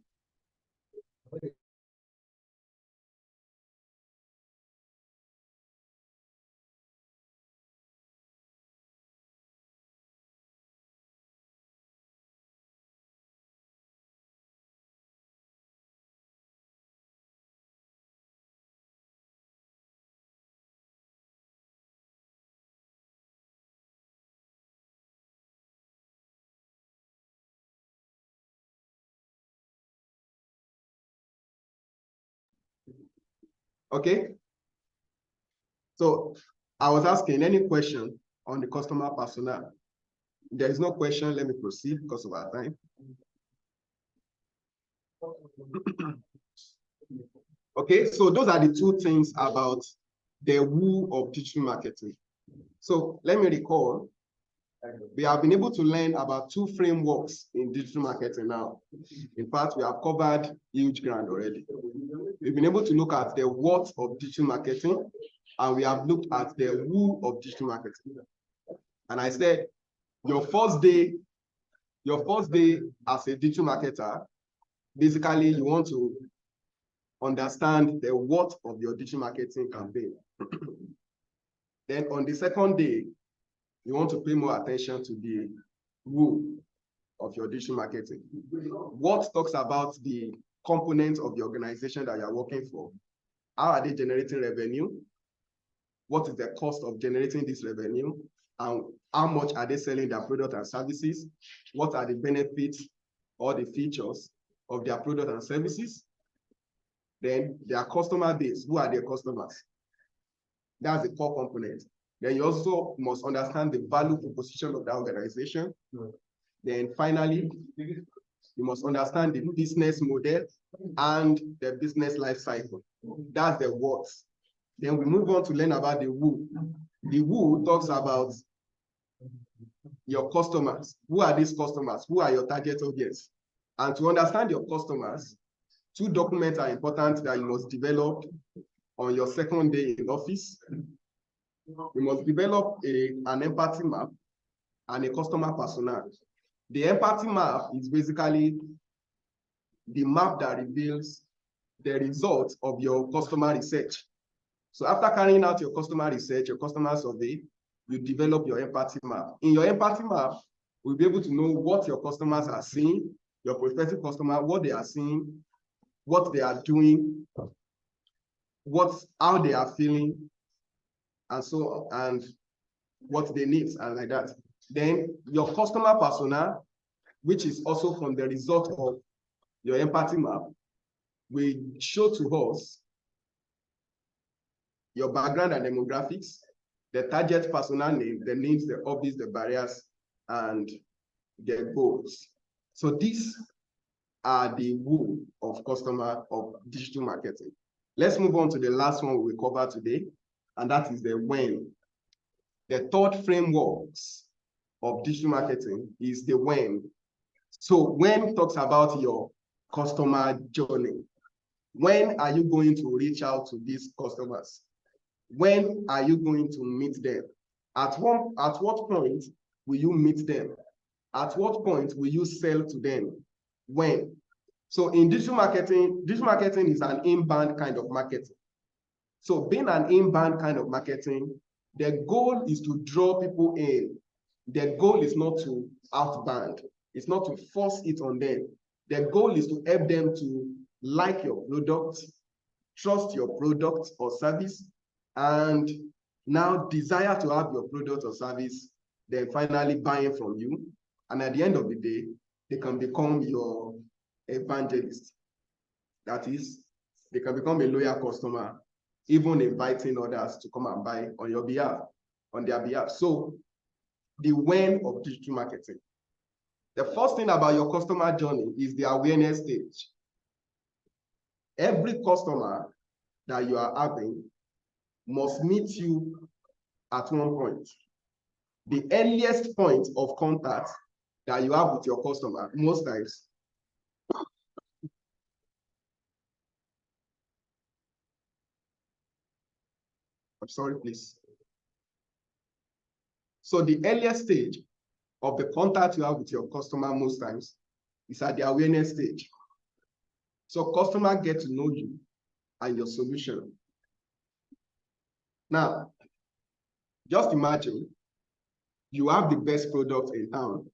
Okay. So I was asking any question on the customer persona. If there is no question, let me proceed because of our time. Okay, so those are the two things about the who of digital marketing. So let me recall, we have been able to learn about two frameworks in digital marketing now. In fact, we have covered huge ground already. We've been able to look at the what of digital marketing, and we have looked at the who of digital marketing. And I said, your first day as a digital marketer, basically you want to understand the what of your digital marketing campaign. Then on the second day, you want to pay more attention to the who of your digital marketing. What talks about the components of the organization that you're working for? How are they generating revenue? What is the cost of generating this revenue? And how much are they selling their product and services? What are the benefits or the features of their product and services? Then their customer base, who are their customers? That's the core component. Then you also must understand the value proposition of the organization. Then finally, you must understand the business model and the business life cycle. That's the what. Then we move on to learn about the who. The who talks about your customers. Who are these customers? Who are your target audience? And to understand your customers, two documents are important that you must develop on your second day in office. You must develop an empathy map and a customer persona. The empathy map is basically the map that reveals the results of your customer research. So after carrying out your customer research, your customer survey, you develop your empathy map. In your empathy map, we'll be able to know what your customers are seeing, your prospective customer, what they are seeing, what they are doing, how they are feeling, and so on, and what they need, and like that. Then your customer persona, which is also from the result of your empathy map, will show to us your background and demographics, the target persona name, the names, the hobbies, the barriers, and the goals. So these are the who of digital marketing. Let's move on to the last one we will cover today, and that is the when. The third frameworks of digital marketing is the when. So when talks about your customer journey. When are you going to reach out to these customers? When are you going to meet them? At what point will you meet them? At what point will you sell to them? When? So in digital marketing is an inbound kind of marketing. So being an inbound kind of marketing, the goal is to draw people in. The goal is not to outbound. It's not to force it on them. The goal is to help them to like your product, trust your product or service, and now desire to have your product or service, then finally buying from you. And at the end of the day, they can become your evangelist. That is, they can become a loyal customer, even inviting others to come and buy on their behalf. So the when of digital marketing. The first thing about your customer journey is the awareness stage. Every customer that you are having must meet you at one point. The earliest point of contact that you have with your customer, most times, I'm sorry, please. So the earliest stage of the contact you have with your customer most times is at the awareness stage. So customer get to know you and your solution. Now, just imagine you have the best product in town,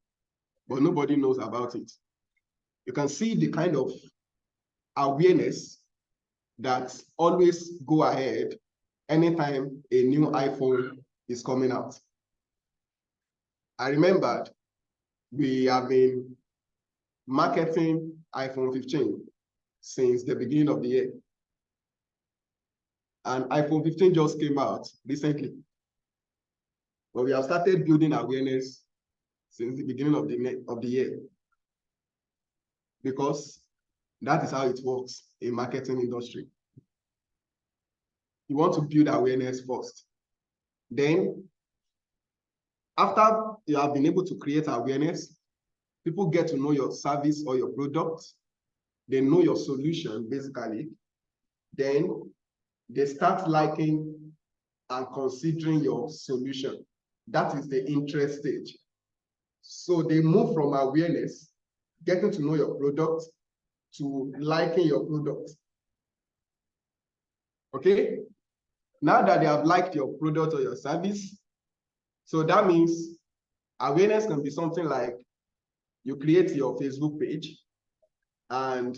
but nobody knows about it. You can see the kind of awareness that always go ahead anytime a new iPhone is coming out. I remembered we have been marketing iPhone 15 since the beginning of the year. And iPhone 15 just came out recently. But we have started building awareness since the beginning of the year. Because that is how it works in marketing industry. you want to build awareness first. Then, after you have been able to create awareness, people get to know your service or your product. They know your solution, basically. Then they start liking and considering your solution. That is the interest stage. So they move from awareness, getting to know your product, to liking your product. Okay? Now that they have liked your product or your service, so that means awareness can be something like you create your Facebook page and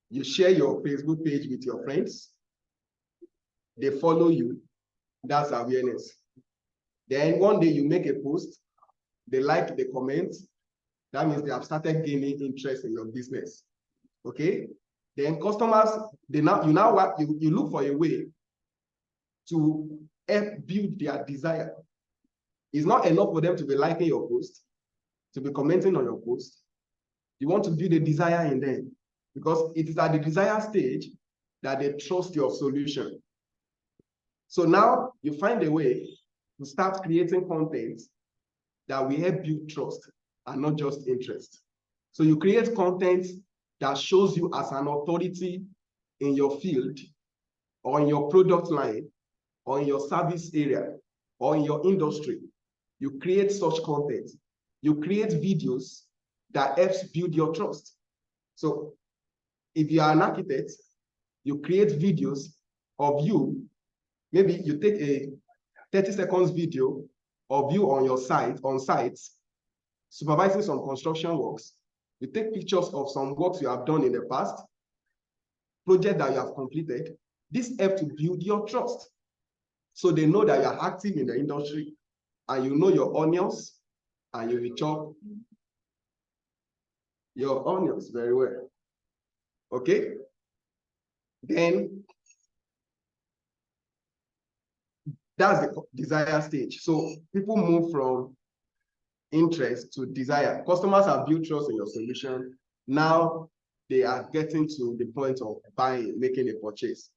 you share your Facebook page with your friends. They follow you. That's awareness. Then one day you make a post, they like the comments. That means they have started gaining interest in your business. Okay? Then customers, you look for a way to help build their desire. It's not enough for them to be liking your post, to be commenting on your post. You want to build a desire in them, because it is at the desire stage that they trust your solution. So now you find a way to start creating content that will help build trust and not just interest. So you create content that shows you as an authority in your field, or in your product line, or in your service area, or in your industry. You create such content. You create videos that helps build your trust. So if you are an architect, you create videos of you. Maybe you take a 30 seconds video of you on your site, on sites, supervising some construction works. You take pictures of some works you have done in the past, project that you have completed. This helps to build your trust. So they know that you're active in the industry and you know your onions, and you will chop your onions very well. Okay? Then that's the desire stage. So people move from interest to desire. Customers have built trust in your solution. Now they are getting to the point of buying, making a purchase.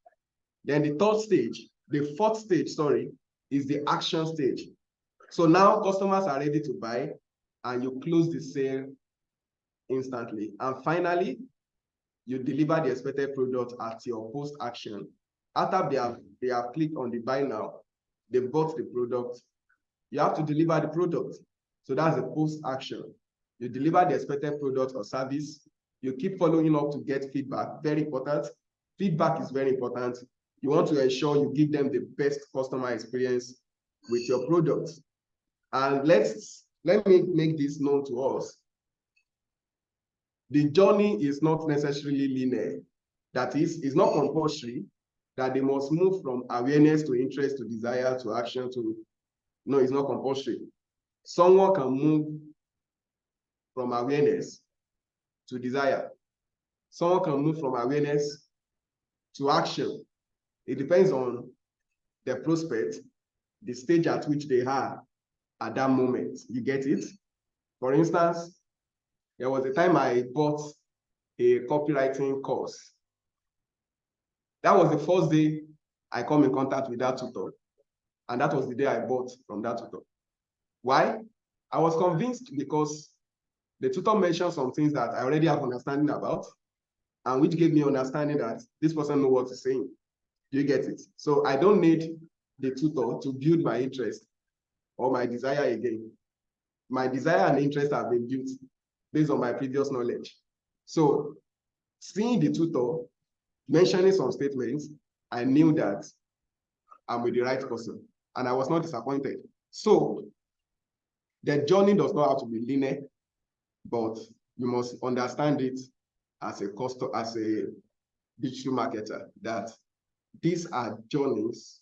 Then the fourth stage, is the action stage. So now customers are ready to buy and you close the sale instantly. And finally, you deliver the expected product at your post-action. After they have clicked on the buy now, they bought the product, you have to deliver the product. So that's the post-action. You deliver the expected product or service. You keep following up to get feedback. Very important. Feedback is very important. You want to ensure you give them the best customer experience with your product. And let me make this known to us. The journey is not necessarily linear. That is, it's not compulsory that they must move from awareness to interest to desire to action to, no, it's not compulsory. Someone can move from awareness to desire. Someone can move from awareness to action. It depends on the prospect, the stage at which they are at that moment. You get it? For instance, there was a time I bought a copywriting course. That was the first day I come in contact with that tutor. And that was the day I bought from that tutor. Why? I was convinced because the tutor mentioned some things that I already have understanding about, and which gave me understanding that this person knows what he's saying. Do you get it? So I don't need the tutor to build my interest or my desire again. My desire and interest have been built based on my previous knowledge. So seeing the tutor mentioning some statements, I knew that I'm with the right person, and I was not disappointed. So the journey does not have to be linear, but you must understand it as a digital marketer, that these are journeys,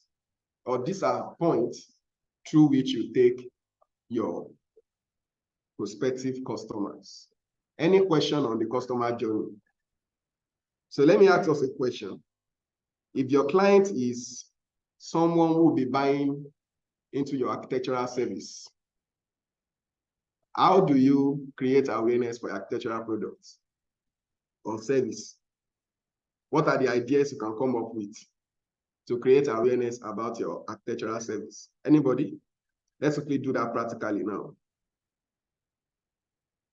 or these are points through which you take your prospective customers. Any question on the customer journey? So let me ask us a question. If your client is someone who will be buying into your architectural service, how do you create awareness for architectural products or service? What are the ideas you can come up with? to create awareness about your architectural service? Anybody? Let's quickly do that practically now.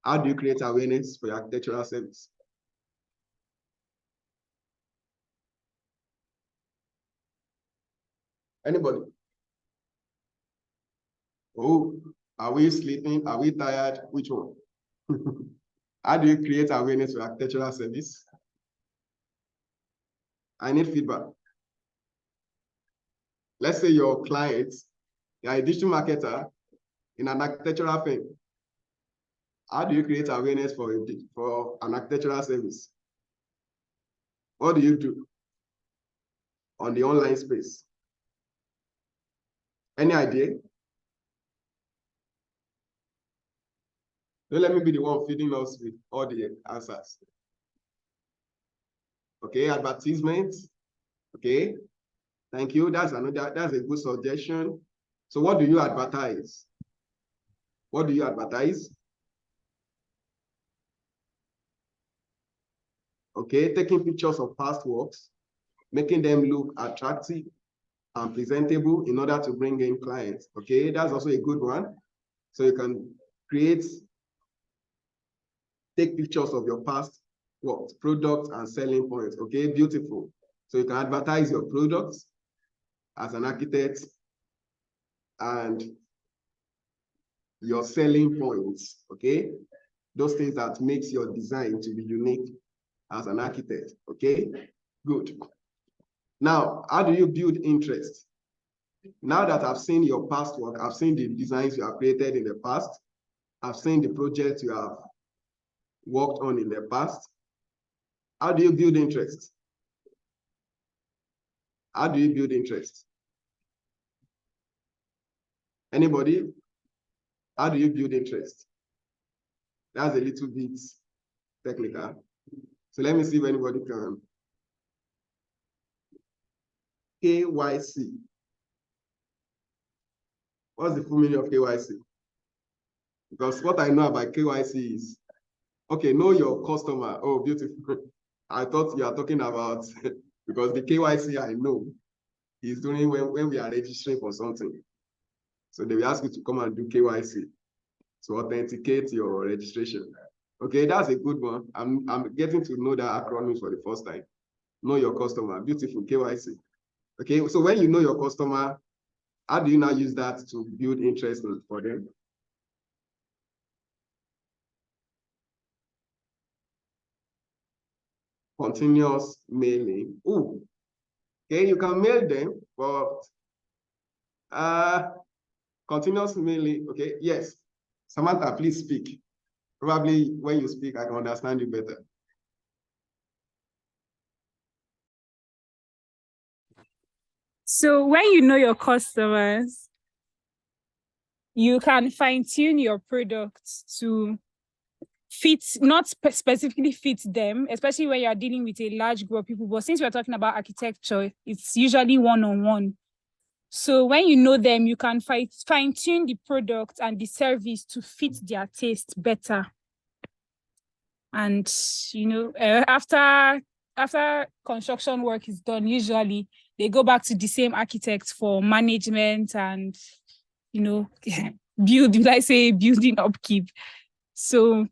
How do you create awareness for your architectural service? Anybody? Oh, are we sleeping? Are we tired? Which one? How do you create awareness for architectural service? I need feedback. Let's say your client, you're a digital marketer in an architectural firm. How do you create awareness for an architectural service? What do you do on the online space? Any idea? Don't let me be the one feeding us with all the answers. Okay, advertisement. Okay, thank you. That's a good suggestion. So what do you advertise? What do you advertise? Okay, taking pictures of past works, making them look attractive and presentable in order to bring in clients. Okay, that's also a good one. So you can take pictures of your past works, products and selling points. Okay, beautiful. So you can advertise your products as an architect and your selling points. Okay, those things that makes your design to be unique as an architect. Okay, good. Now, how do you build interest? Now that I've seen your past work, I've seen the designs you have created in the past, I've seen the projects you have worked on in the past. How do you build interest? How do you build interest? Anybody? How do you build interest? That's a little bit technical. So let me see if anybody can. KYC. What's the full meaning of KYC? Because what I know about KYC is, okay, know your customer. Oh, beautiful. I thought you are talking about, because the KYC I know is doing when we are registering for something. So they will ask you to come and do KYC to authenticate your registration. Okay, that's a good one. I'm getting to know that acronym for the first time. Know your customer, beautiful, KYC. Okay, so when you know your customer, how do you now use that to build interest for them? Continuous mailing. Ooh, okay, you can mail them, but continuous mailing, okay, yes. Samantha, please speak. Probably when you speak, I can understand you better. So when you know your customers, you can fine-tune your products to fit, not specifically fit them, especially when you're dealing with a large group of people. But since we're talking about architecture, it's usually one-on-one. So when you know them, you can fine-tune the product and the service to fit their taste better. And, you know, after construction work is done, usually they go back to the same architect for management and, you know, building upkeep. So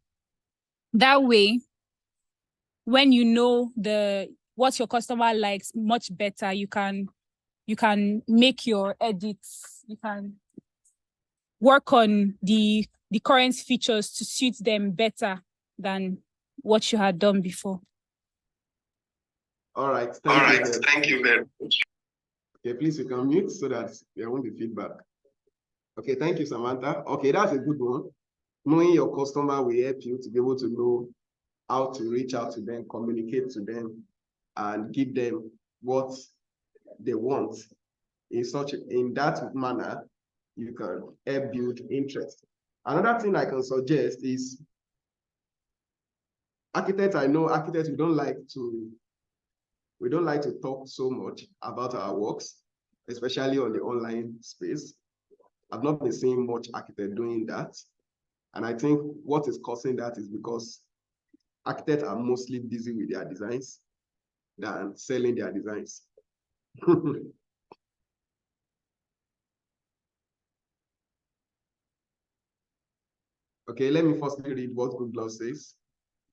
that way, when you know what your customer likes much better, you can make your edits, you can work on the current features to suit them better than what you had done before. All right, thank you very much. Okay, please you can mute so that there won't be feedback. Okay, thank you, Samantha. Okay, that's a good one. Knowing your customer will help you to be able to know how to reach out to them, communicate to them, and give them what they want. In that manner, you can help build interest. Another thing I can suggest is architects. I know architects, we don't like to talk so much about our works, especially on the online space. I've not been seeing much architect doing that. And I think what is causing that is because architects are mostly busy with their designs than selling their designs. Okay, let me firstly read what good law says.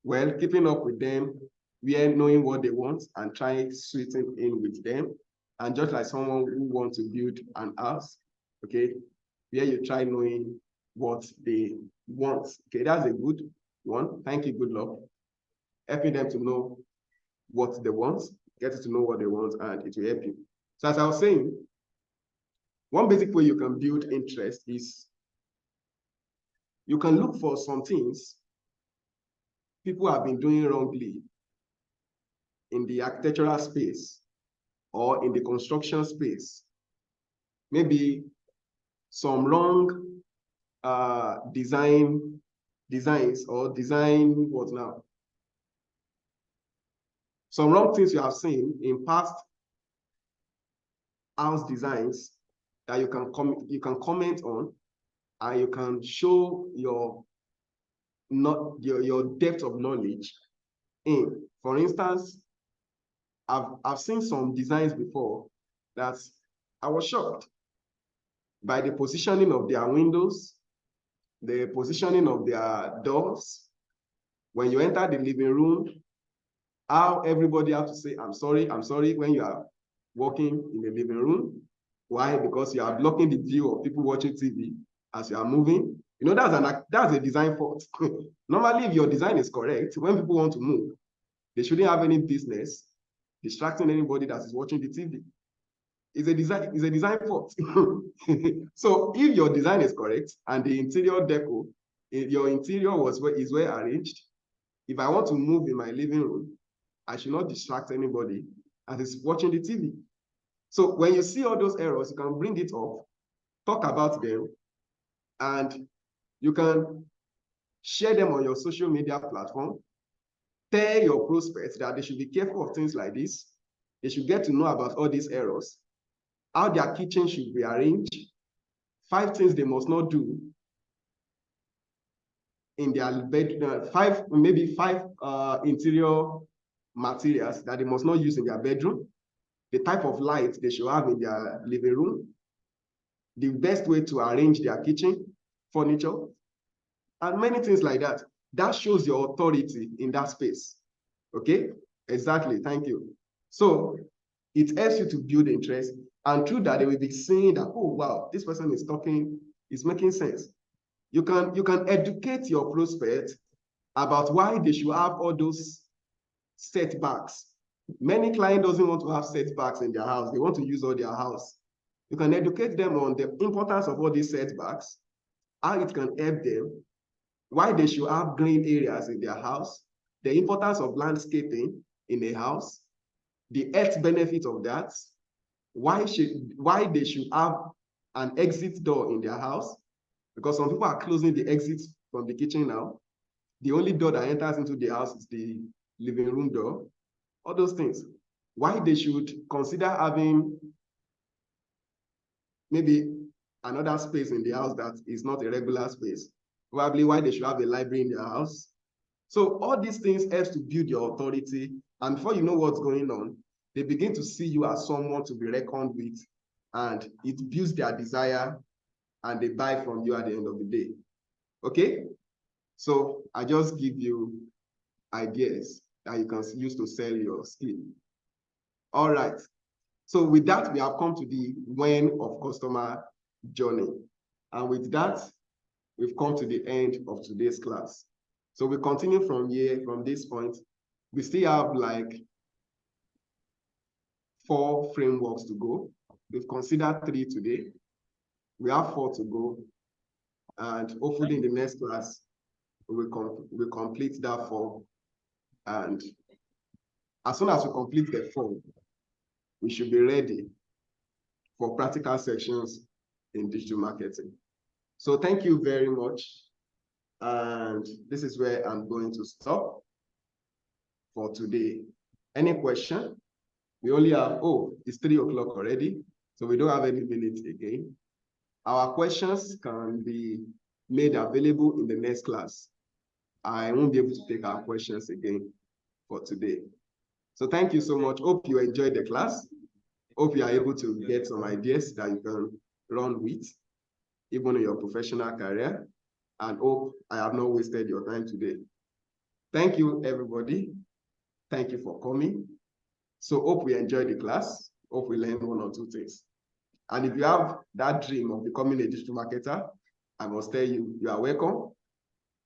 Well, keeping up with them, we are knowing what they want and trying to sweeten in with them. And just like someone who wants to build an house, okay, where you try knowing what they want. Okay, that's a good one. Thank you, good luck. Helping them to know what they want, get to know what they want, and it will help you. So as I was saying, one basic way you can build interest is you can look for some things people have been doing wrongly in the architectural space or in the construction space. Maybe some wrong designs or design what now? Some wrong things you have seen in past house designs that you can comment on, and you can show your depth of knowledge in. For instance, I've seen some designs before that I was shocked by the positioning of their windows, the positioning of their doors. When you enter the living room, how everybody have to say, I'm sorry when you are walking in the living room. Why? Because you are blocking the view of people watching TV as you are moving. You know, that's a design fault. Normally, if your design is correct, when people want to move, they shouldn't have any business distracting anybody that is watching the TV. It's a design fault. So if your design is correct and the interior deco, if your interior is well arranged, if I want to move in my living room, I should not distract anybody that is watching the TV. So when you see all those errors, you can bring it up, talk about them, and you can share them on your social media platform. Tell your prospects that they should be careful of things like this. They should get to know about all these errors, how their kitchen should be arranged, 5 things they must not do in their bed, maybe five interior materials that they must not use in their bedroom, the type of light they should have in their living room, the best way to arrange their kitchen furniture, and many things like that. That shows your authority in that space. Okay, exactly, thank you. So it helps you to build interest, and through that they will be seeing that, oh wow, this person is talking, is making sense. You can educate your prospect about why they should have all those setbacks. Many clients doesn't want to have setbacks in their house. They want to use all their house. You can educate them on the importance of all these setbacks, how it can help them, why they should have green areas in their house, the importance of landscaping in a house, the health benefit of that, why they should have an exit door in their house, because some people are closing the exit from the kitchen now. The only door that enters into the house is the living room door. All those things. Why they should consider having maybe another space in the house that is not a regular space. Probably why they should have a library in their house. So all these things helps to build your authority. And before you know what's going on, they begin to see you as someone to be reckoned with. And it builds their desire, and they buy from you at the end of the day. Okay? So I just give you ideas that you can use to sell your skill. All right. So with that, we have come to the when of customer journey. And with that, we've come to the end of today's class. So we continue from here, from this point. We still have like 4 frameworks to go. We've considered 3 today. We have 4 to go. And hopefully in the next class, we'll complete that 4. And as soon as we complete the 4, we should be ready for practical sections in digital marketing. So thank you very much. And this is where I'm going to stop for today. Any question? We only have, it's 3 o'clock already, so we don't have any minutes again. Our questions can be made available in the next class. I won't be able to take our questions again for today. So thank you so much. Hope you enjoyed the class. Hope you are able to get some ideas that you can run with, even in your professional career. And hope I have not wasted your time today. Thank you, everybody. Thank you for coming. So hope we enjoy the class. Hope we learn one or two things. And if you have that dream of becoming a digital marketer, I must tell you, you are welcome.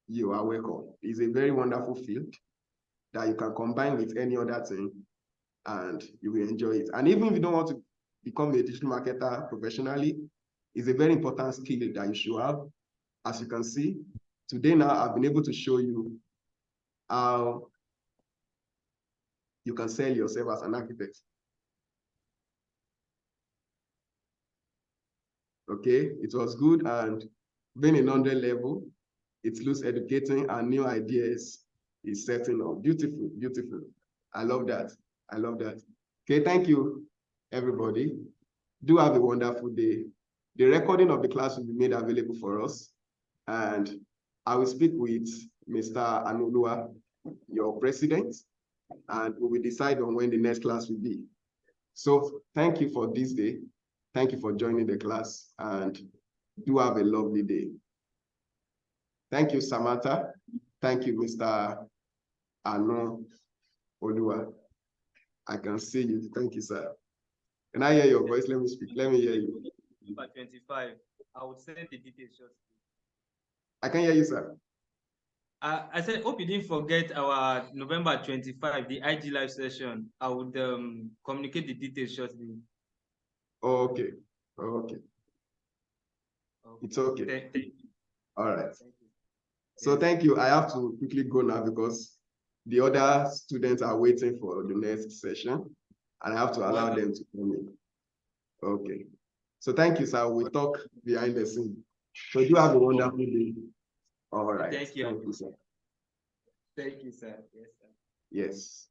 You are welcome. It's a very wonderful field that you can combine with any other thing and you will enjoy it. And even if you don't want to become a digital marketer professionally, it's a very important skill that you should have. As you can see, today now I've been able to show you how you can sell yourself as an architect. Okay, it was good, and being in 100 level, it looks educating and new ideas is setting up. Beautiful, beautiful. I love that. I love that. Okay, thank you, everybody. Do have a wonderful day. The recording of the class will be made available for us, and I will speak with Mr. Anulua, your president, and we will decide on when the next class will be. So thank you for this day. Thank you for joining the class, and do have a lovely day. Thank you, Samantha. Thank you, Mr. Anu Olua. I can see you. Thank you, sir. Can I hear your voice? Let me speak. Let me hear you. Number 25. I will send the details shortly. I can hear you, sir. I said, hope you didn't forget our November 25, the IG live session. I would communicate the details shortly. Okay. Okay. It's okay. Thank you. All right. Thank you. So thank you. I have to quickly go now because the other students are waiting for the next session, and I have to allow them to come in. Okay. So thank you, sir. We'll talk behind the scene. So you have a wonderful day. All right. Thank you. Thank you, sir. Thank you, sir. Yes, sir. Yes.